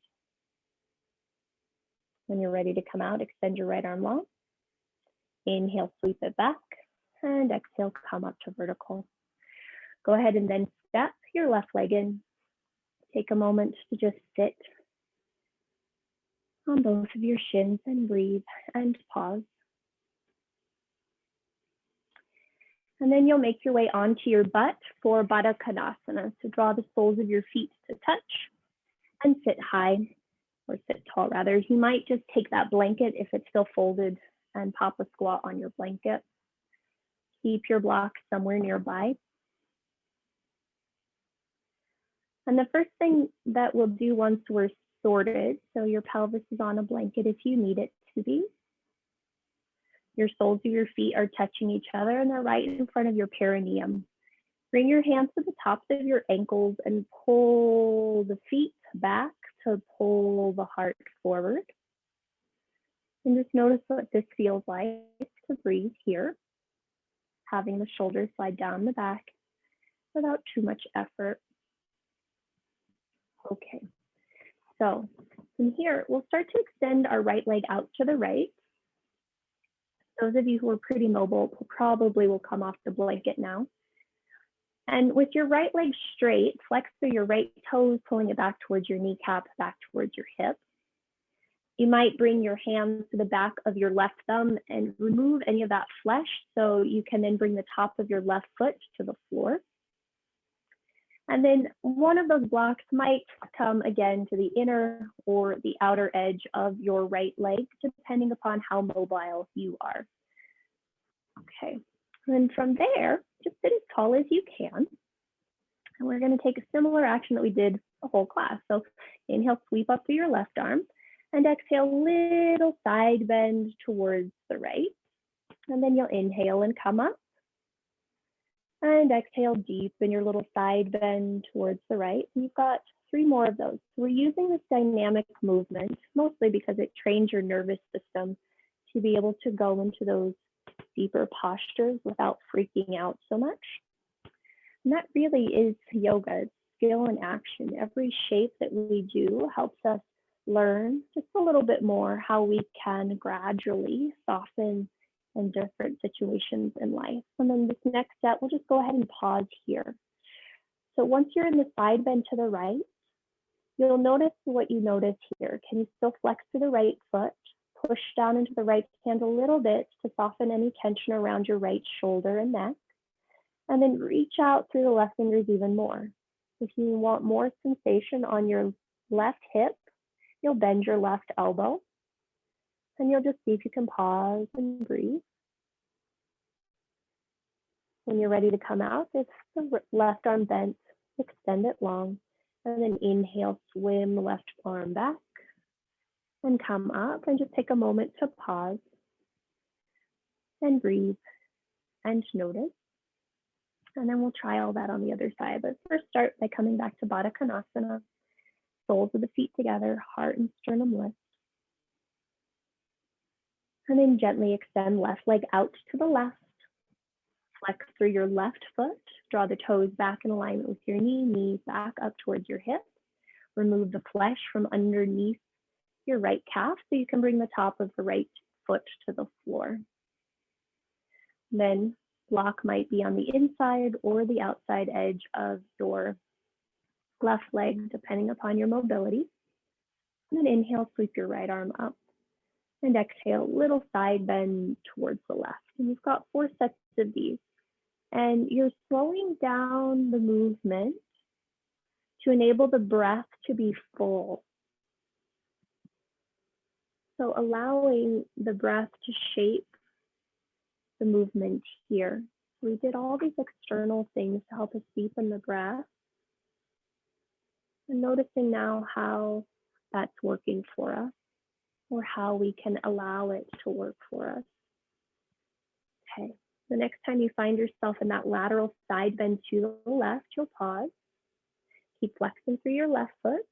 When you're ready to come out, extend your right arm long. Inhale, sweep it back. And exhale, come up to vertical. Go ahead and then step your left leg in. Take a moment to just sit on both of your shins and breathe and pause. And then you'll make your way onto your butt for Baddha Konasana. So draw the soles of your feet to touch and sit high, or sit tall rather. You might just take that blanket if it's still folded and pop a squat on your blanket. Keep your block somewhere nearby. And the first thing that we'll do once we're sorted, so your pelvis is on a blanket if you need it to be. Your soles of your feet are touching each other and they're right in front of your perineum. Bring your hands to the tops of your ankles and pull the feet back to pull the heart forward. And just notice what this feels like to breathe here. Having the shoulders slide down the back without too much effort. Okay, so from here, we'll start to extend our right leg out to the right. Those of you who are pretty mobile probably will come off the blanket now. And with your right leg straight, flex through your right toes, pulling it back towards your kneecap, back towards your hip. You might bring your hands to the back of your left thumb and remove any of that flesh so you can then bring the top of your left foot to the floor. And then one of those blocks might come again to the inner or the outer edge of your right leg, depending upon how mobile you are. Okay, and from there, just sit as tall as you can. And we're going to take a similar action that we did the whole class. So inhale, sweep up through your left arm, and exhale, little side bend towards the right. And then you'll inhale and come up. And exhale, deepen your little side bend towards the right. And you've got 3 more of those. We're using this dynamic movement, mostly because it trains your nervous system to be able to go into those deeper postures without freaking out so much. And that really is yoga, it's skill and action. Every shape that we do helps us learn just a little bit more how we can gradually soften in different situations in life. And then this next step, we'll just go ahead and pause here. So once you're in the side bend to the right, you'll notice what you notice here. Can you still flex to the right foot? Push down into the right hand a little bit to soften any tension around your right shoulder and neck. And then reach out through the left fingers even more. If you want more sensation on your left hip, you'll bend your left elbow. And you'll just see if you can pause and breathe. When you're ready to come out, it's the left arm bent, extend it long, and then inhale, swim the left arm back, and come up, and just take a moment to pause and breathe and notice. And then we'll try all that on the other side. But first start by coming back to Baddha Konasana, soles of the feet together, heart and sternum lift. And then gently extend left leg out to the left. Flex through your left foot. Draw the toes back in alignment with your knee, knees back up towards your hip. Remove the flesh from underneath your right calf so you can bring the top of the right foot to the floor. Then block might be on the inside or the outside edge of your left leg, depending upon your mobility. And then inhale, sweep your right arm up. And exhale, little side bend towards the left. And you've got 4 sets of these. And you're slowing down the movement to enable the breath to be full. So allowing the breath to shape the movement here. We did all these external things to help us deepen the breath. And noticing now how that's working for us, or how we can allow it to work for us. Okay, the next time you find yourself in that lateral side bend to the left, you'll pause. Keep flexing through your left foot.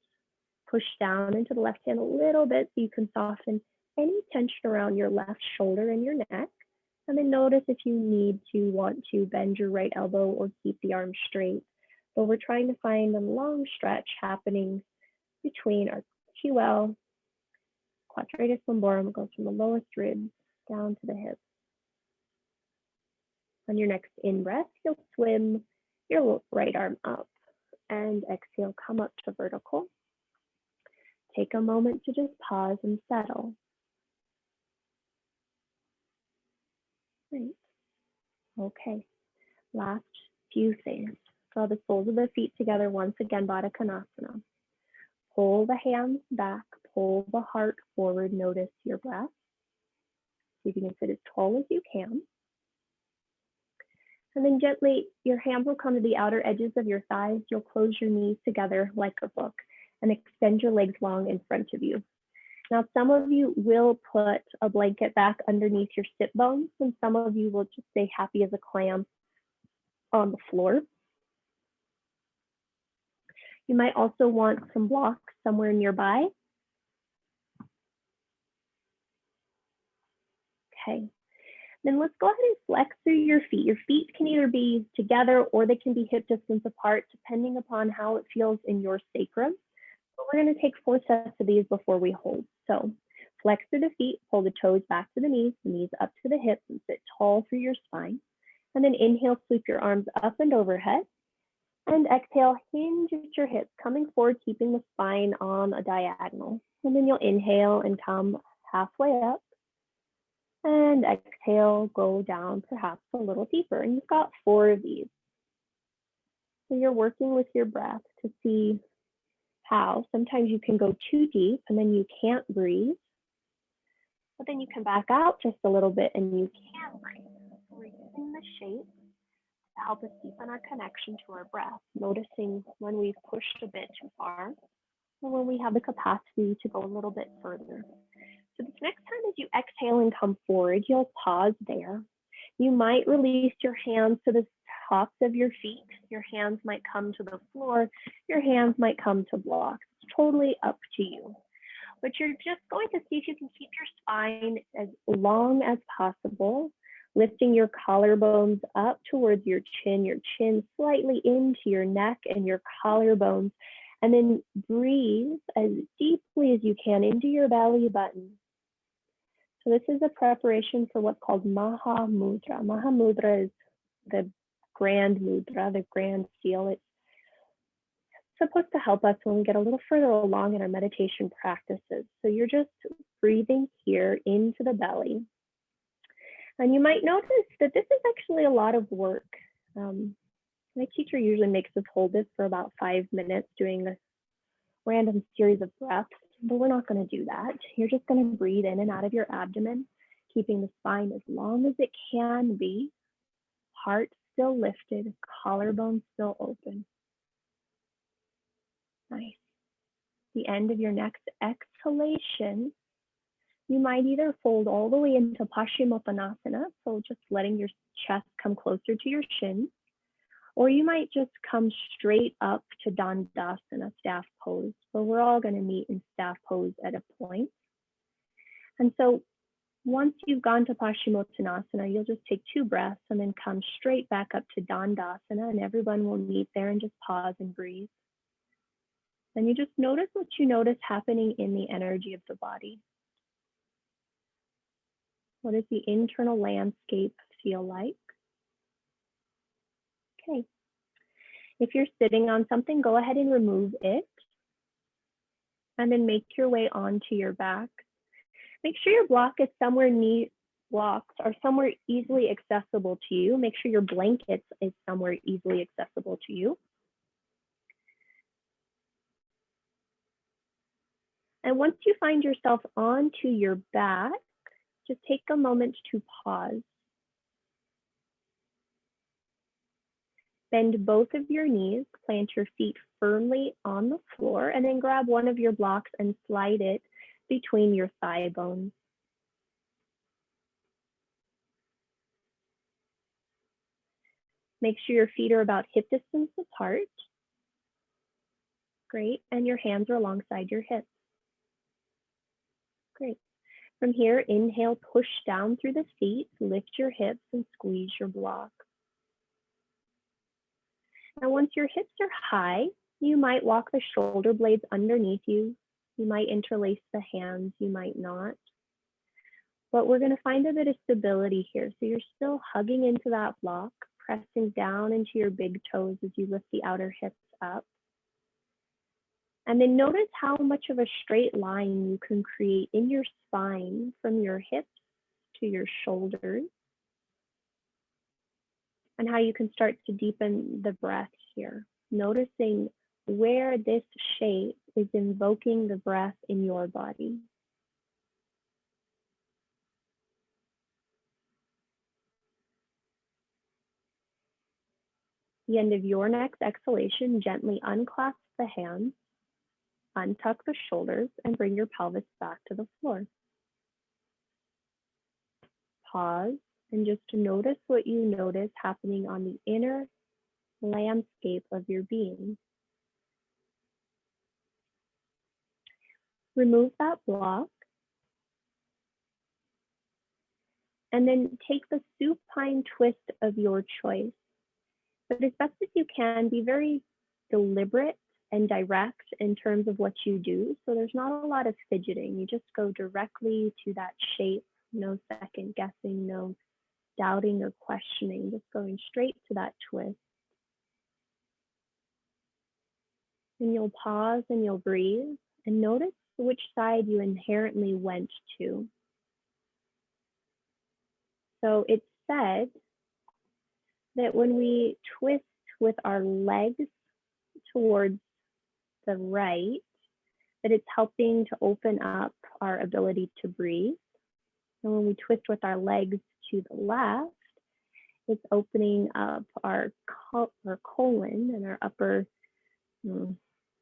Push down into the left hand a little bit so you can soften any tension around your left shoulder and your neck. And then notice if you want to bend your right elbow or keep the arm straight. But we're trying to find a long stretch happening between our QL, quadratus lumborum, goes from the lowest ribs down to the hips. On your next in-breath, you'll swim your right arm up and exhale, come up to vertical. Take a moment to just pause and settle. Great. Okay, last few things. Draw the soles of the feet together once again, Baddha Konasana. Pull the hands back, pull the heart forward, notice your breath. See if you can sit as tall as you can. And then gently, your hands will come to the outer edges of your thighs. You'll close your knees together like a book and extend your legs long in front of you. Now, some of you will put a blanket back underneath your sit bones, and some of you will just stay happy as a clam on the floor. You might also want some blocks somewhere nearby. Okay, then let's go ahead and flex through your feet. Your feet can either be together or they can be hip distance apart, depending upon how it feels in your sacrum. But we're going to take 4 sets of these before we hold. So flex through the feet, pull the toes back to the knees up to the hips, and sit tall through your spine. And then inhale, sweep your arms up and overhead. And exhale, hinge at your hips, coming forward, keeping the spine on a diagonal. And then you'll inhale and come halfway up. And exhale, go down perhaps a little deeper. And you've got 4 of these. So you're working with your breath to see how. Sometimes you can go too deep and then you can't breathe. But then you can back out just a little bit and you can breathe. So we're using the shape to help us deepen our connection to our breath, noticing when we've pushed a bit too far or when we have the capacity to go a little bit further. So this next time as you exhale and come forward, you'll pause there. You might release your hands to the tops of your feet. Your hands might come to the floor. Your hands might come to blocks. It's totally up to you. But you're just going to see if you can keep your spine as long as possible, lifting your collarbones up towards your chin slightly into your neck and your collarbones, and then breathe as deeply as you can into your belly button. So this is a preparation for what's called Maha Mudra. Maha Mudra is the grand mudra, the grand seal. It's supposed to help us when we get a little further along in our meditation practices. So you're just breathing here into the belly. And you might notice that this is actually a lot of work. My teacher usually makes us hold this for about 5 minutes doing a random series of breaths, but we're not going to do that. You're just going to breathe in and out of your abdomen, keeping the spine as long as it can be, heart still lifted, collarbone still open. Nice. The end of your next exhalation, you might either fold all the way into Paschimottanasana, so just letting your chest come closer to your shins, or you might just come straight up to Dandasana, staff pose. So we're all going to meet in staff pose at a point. And so once you've gone to Paschimottanasana, you'll just take 2 breaths and then come straight back up to Dandasana, and everyone will meet there and just pause and breathe. And you just notice what you notice happening in the energy of the body. What does the internal landscape feel like? Okay. If you're sitting on something, go ahead and remove it. And then make your way onto your back. Make sure your block is somewhere blocks are somewhere easily accessible to you. Make sure your blankets is somewhere easily accessible to you. And once you find yourself onto your back, just take a moment to pause. Bend both of your knees, plant your feet firmly on the floor, and then grab one of your blocks and slide it between your thigh bones. Make sure your feet are about hip distance apart. Great, and your hands are alongside your hips. Great. From here, inhale, push down through the feet, lift your hips and squeeze your block. Now, once your hips are high, you might walk the shoulder blades underneath you. You might interlace the hands, you might not. But we're going to find a bit of stability here. So you're still hugging into that block, pressing down into your big toes as you lift the outer hips up. And then notice how much of a straight line you can create in your spine from your hips to your shoulders, and how you can start to deepen the breath here, noticing where this shape is invoking the breath in your body. The end of your next exhalation, gently unclasp the hands, untuck the shoulders, and bring your pelvis back to the floor. Pause and just notice what you notice happening on the inner landscape of your being. Remove that block, and then take the supine twist of your choice. But as best as you can, be very deliberate and direct in terms of what you do. So there's not a lot of fidgeting. You just go directly to that shape, no second guessing, no doubting or questioning, just going straight to that twist. And you'll pause and you'll breathe and notice which side you inherently went to. So it's said that when we twist with our legs towards the right, that it's helping to open up our ability to breathe. And when we twist with our legs to the left, it's opening up our colon and our upper,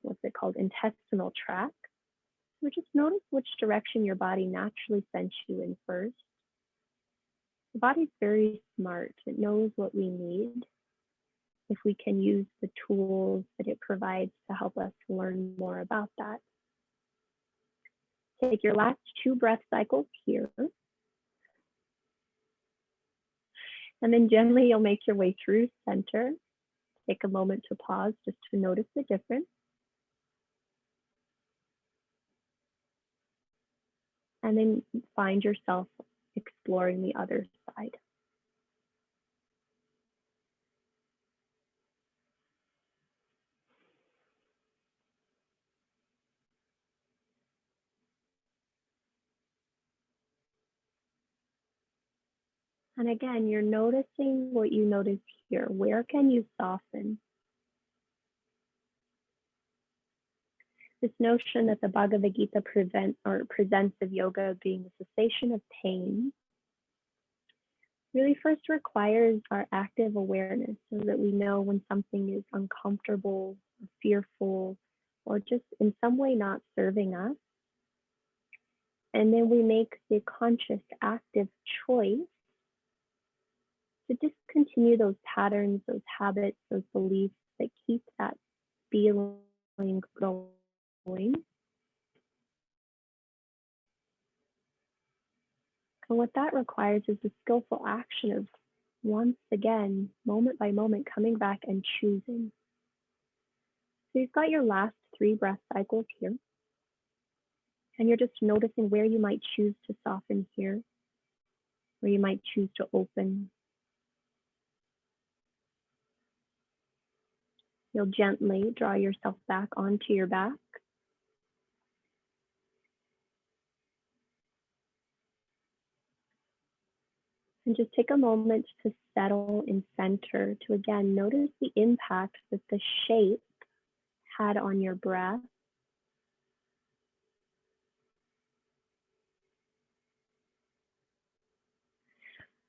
what's it called, intestinal tract. So just notice which direction your body naturally sends you in first. The body's very smart. It knows what we need if we can use the tools that it provides to help us learn more about that. Take your last 2 breath cycles here. And then gently you'll make your way through center. Take a moment to pause just to notice the difference. And then find yourself exploring the other side. And again, you're noticing what you notice here. Where can you soften? This notion that the Bhagavad Gita presents of yoga being the cessation of pain really first requires our active awareness so that we know when something is uncomfortable, or fearful, or just in some way not serving us. And then we make the conscious, active choice to discontinue those patterns, those habits, those beliefs that keep that feeling going. And what that requires is the skillful action of once again, moment by moment, coming back and choosing. So you've got your last 3 breath cycles here. And you're just noticing where you might choose to soften here, where you might choose to open. You'll gently draw yourself back onto your back. And just take a moment to settle in center, to again notice the impact that the shape had on your breath.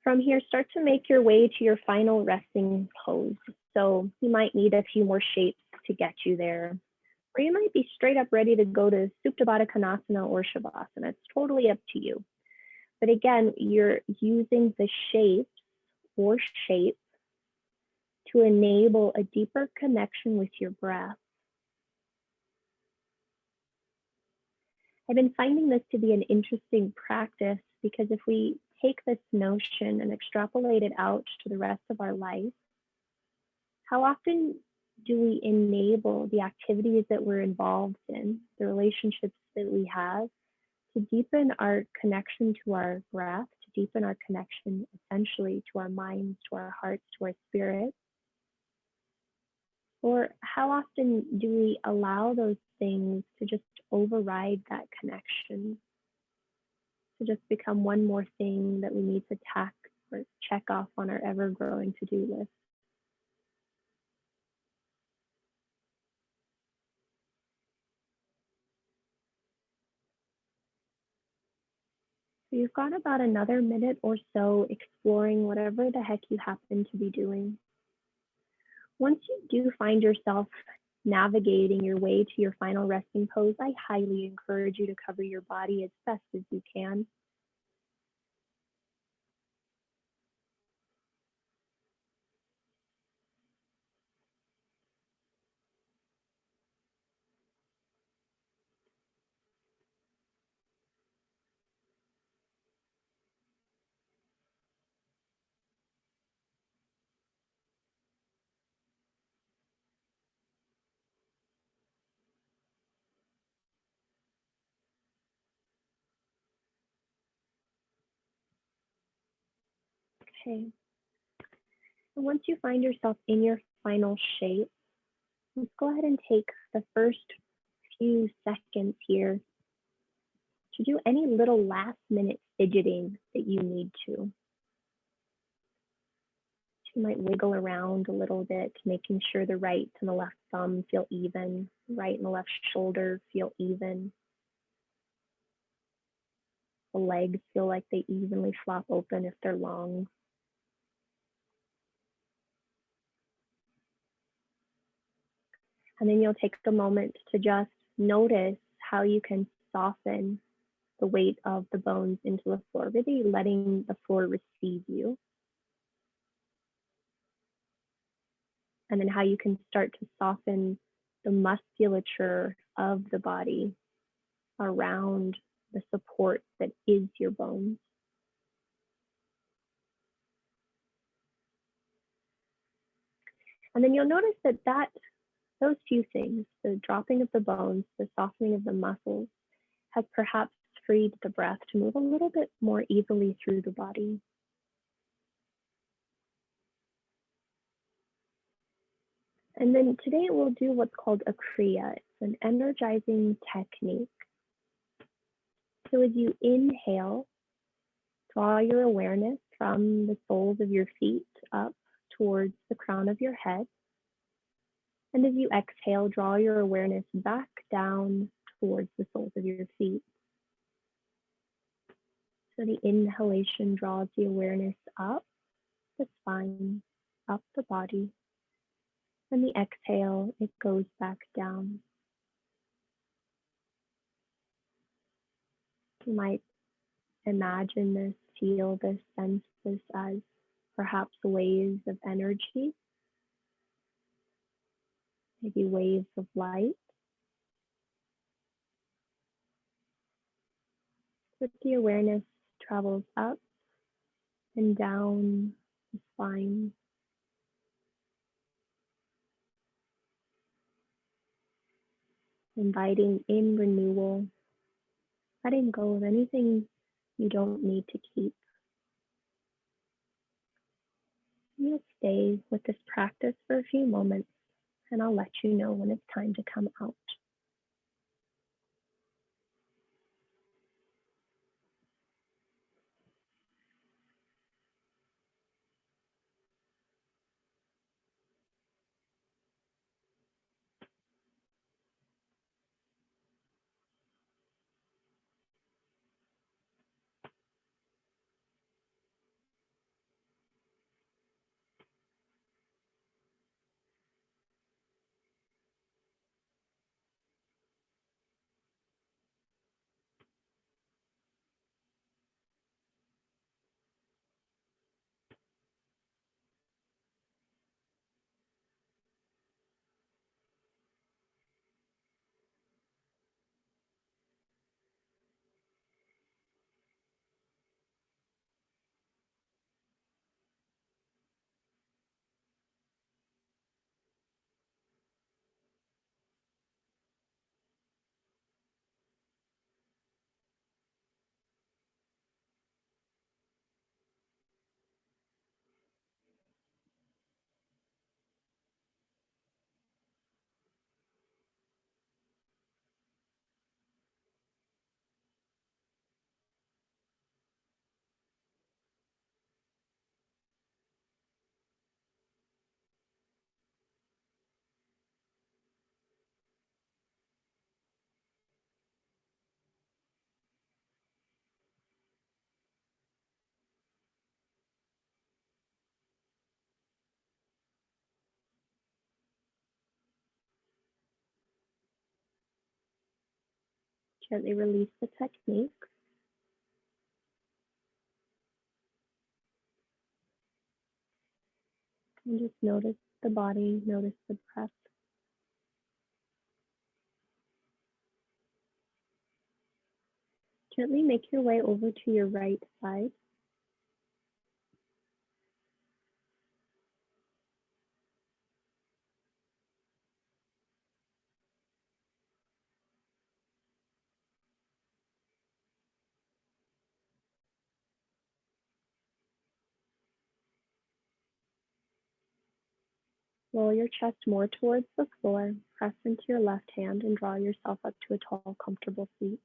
From here, start to make your way to your final resting pose. So you might need a few more shapes to get you there. Or you might be straight up ready to go to Supta Baddha Konasana or Shavasana. It's totally up to you. But again, you're using the shapes or shape to enable a deeper connection with your breath. I've been finding this to be an interesting practice because if we take this notion and extrapolate it out to the rest of our life, how often do we enable the activities that we're involved in, the relationships that we have, to deepen our connection to our breath, to deepen our connection essentially to our minds, to our hearts, to our spirit? Or how often do we allow those things to just override that connection, to just become one more thing that we need to tack or check off on our ever-growing to-do list? So you've got about another minute or so exploring whatever the heck you happen to be doing. Once you do find yourself navigating your way to your final resting pose, I highly encourage you to cover your body as best as you can. Okay. And once you find yourself in your final shape, Let's go ahead and take the first few seconds here to do any little last minute fidgeting that you need to. You might wiggle around a little bit, making sure the right and the left thumb feel even, right and the left shoulder feel even. The legs feel like they evenly flop open if they're long. And then you'll take a moment to just notice how you can soften the weight of the bones into the floor, really letting the floor receive you. And then how you can start to soften the musculature of the body around the support that is your bones. And then you'll notice that those few things, the dropping of the bones, the softening of the muscles, has perhaps freed the breath to move a little bit more easily through the body. And then today we'll do what's called a kriya. It's an energizing technique. So as you inhale, draw your awareness from the soles of your feet up towards the crown of your head. And as you exhale, draw your awareness back down towards the soles of your feet. So the inhalation draws the awareness up the spine, up the body. And the exhale, it goes back down. You might imagine this, feel this, sense this as perhaps waves of energy, maybe waves of light. But the awareness travels up and down the spine, inviting in renewal, letting go of anything you don't need to keep. You'll stay with this practice for a few moments, and I'll let you know when it's time to come out. Gently release the technique. And just notice the body, notice the breath. Gently make your way over to your right side. Roll your chest more towards the floor, press into your left hand, and draw yourself up to a tall, comfortable seat.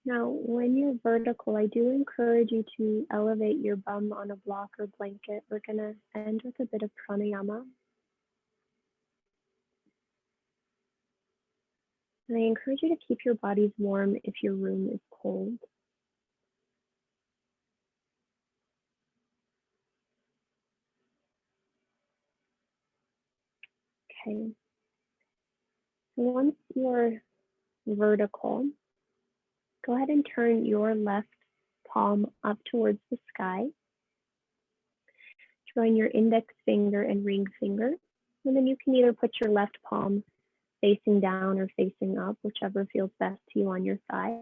Now, when you're vertical, I do encourage you to elevate your bum on a block or blanket. We're going to end with a bit of pranayama. And I encourage you to keep your bodies warm if your room is cold. Okay. Once you're vertical, go ahead and turn your left palm up towards the sky. Join your index finger and ring finger. And then you can either put your left palm facing down or facing up, whichever feels best to you on your thigh.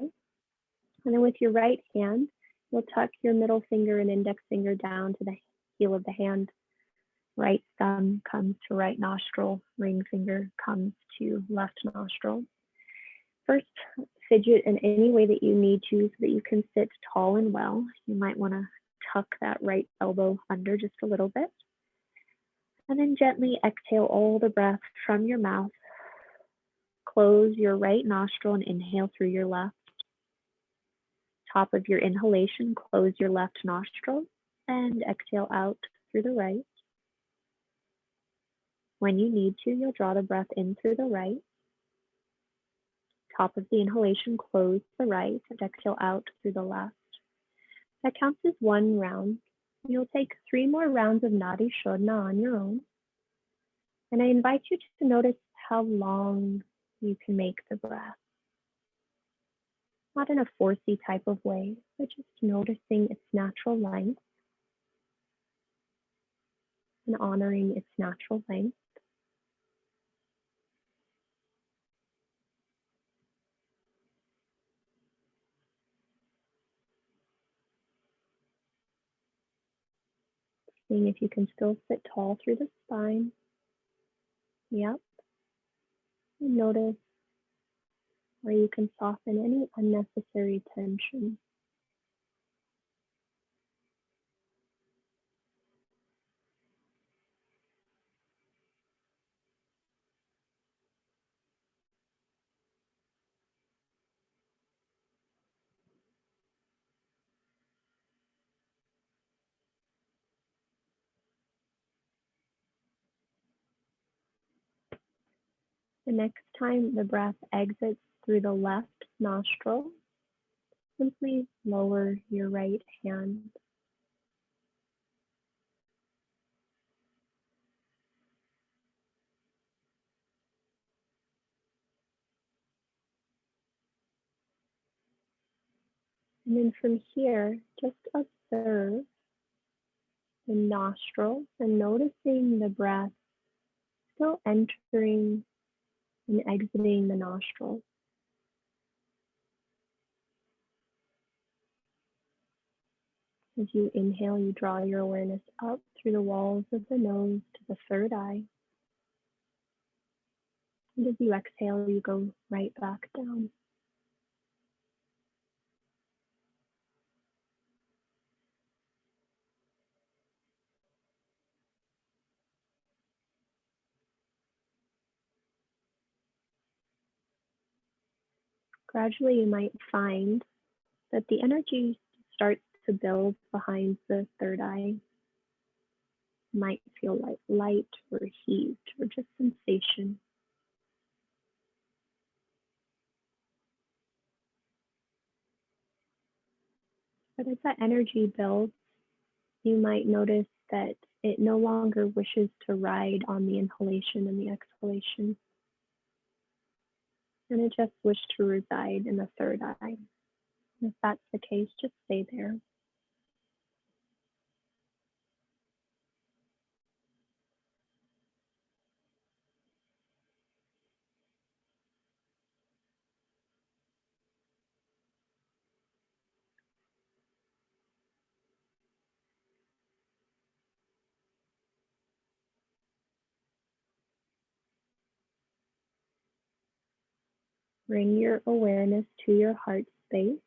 And then with your right hand, you'll tuck your middle finger and index finger down to the heel of the hand. Right thumb comes to right nostril, ring finger comes to left nostril. First, fidget in any way that you need to so that you can sit tall and well. You might want to tuck that right elbow under just a little bit. And then gently exhale all the breath from your mouth. Close your right nostril and inhale through your left. Top of your inhalation, close your left nostril and exhale out through the right. When you need to, you'll draw the breath in through the right. Top of the inhalation, close the right and exhale out through the left. That counts as one round. You'll take 3 more rounds of Nadi Shodhana on your own. And I invite you to notice how long you can make the breath. Not in a forcey type of way, but just noticing its natural length and honoring its natural length. Seeing if you can still sit tall through the spine. Yep. And notice where you can soften any unnecessary tension. The next time the breath exits through the left nostril, simply lower your right hand. And then from here, just observe the nostrils and noticing the breath still entering and exiting the nostrils. As you inhale, you draw your awareness up through the walls of the nose to the third eye. And as you exhale, you go right back down. Gradually, you might find that the energy starts to build behind the third eye. You might feel like light or heat or just sensation. But as that energy builds, you might notice that it no longer wishes to ride on the inhalation and the exhalation. And it just wishes to reside in the third eye. If that's the case, just stay there. Bring your awareness to your heart space.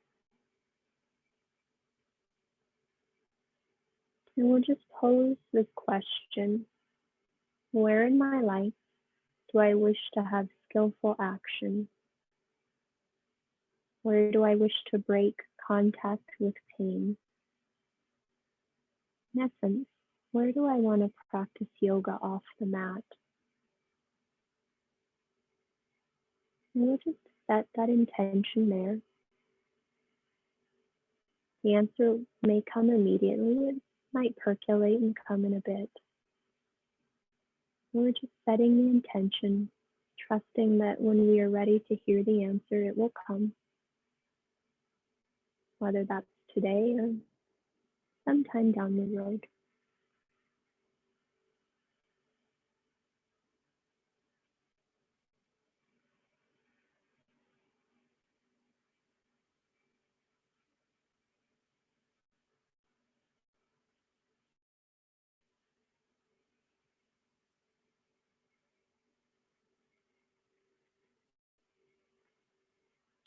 And we'll just pose this question: where in my life do I wish to have skillful action? Where do I wish to break contact with pain? In essence, where do I want to practice yoga off the mat? And we'll just set that intention there. The answer may come immediately. It might percolate and come in a bit. We're just setting the intention, trusting that when we are ready to hear the answer, it will come, whether that's today or sometime down the road.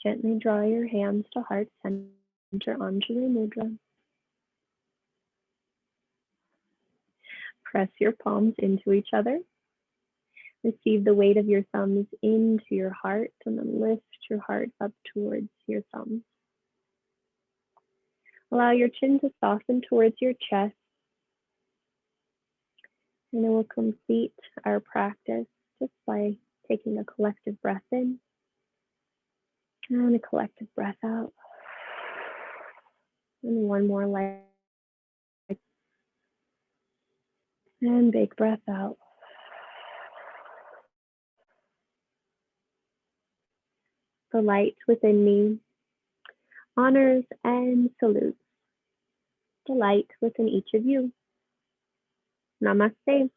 Gently draw your hands to heart center, Anjali Mudra. Press your palms into each other. Receive the weight of your thumbs into your heart and then lift your heart up towards your thumbs. Allow your chin to soften towards your chest. And then we'll complete our practice just by taking a collective breath in and a collective breath out. And one more light and big breath out. The light within me honors and salutes the light within each of you. Namaste.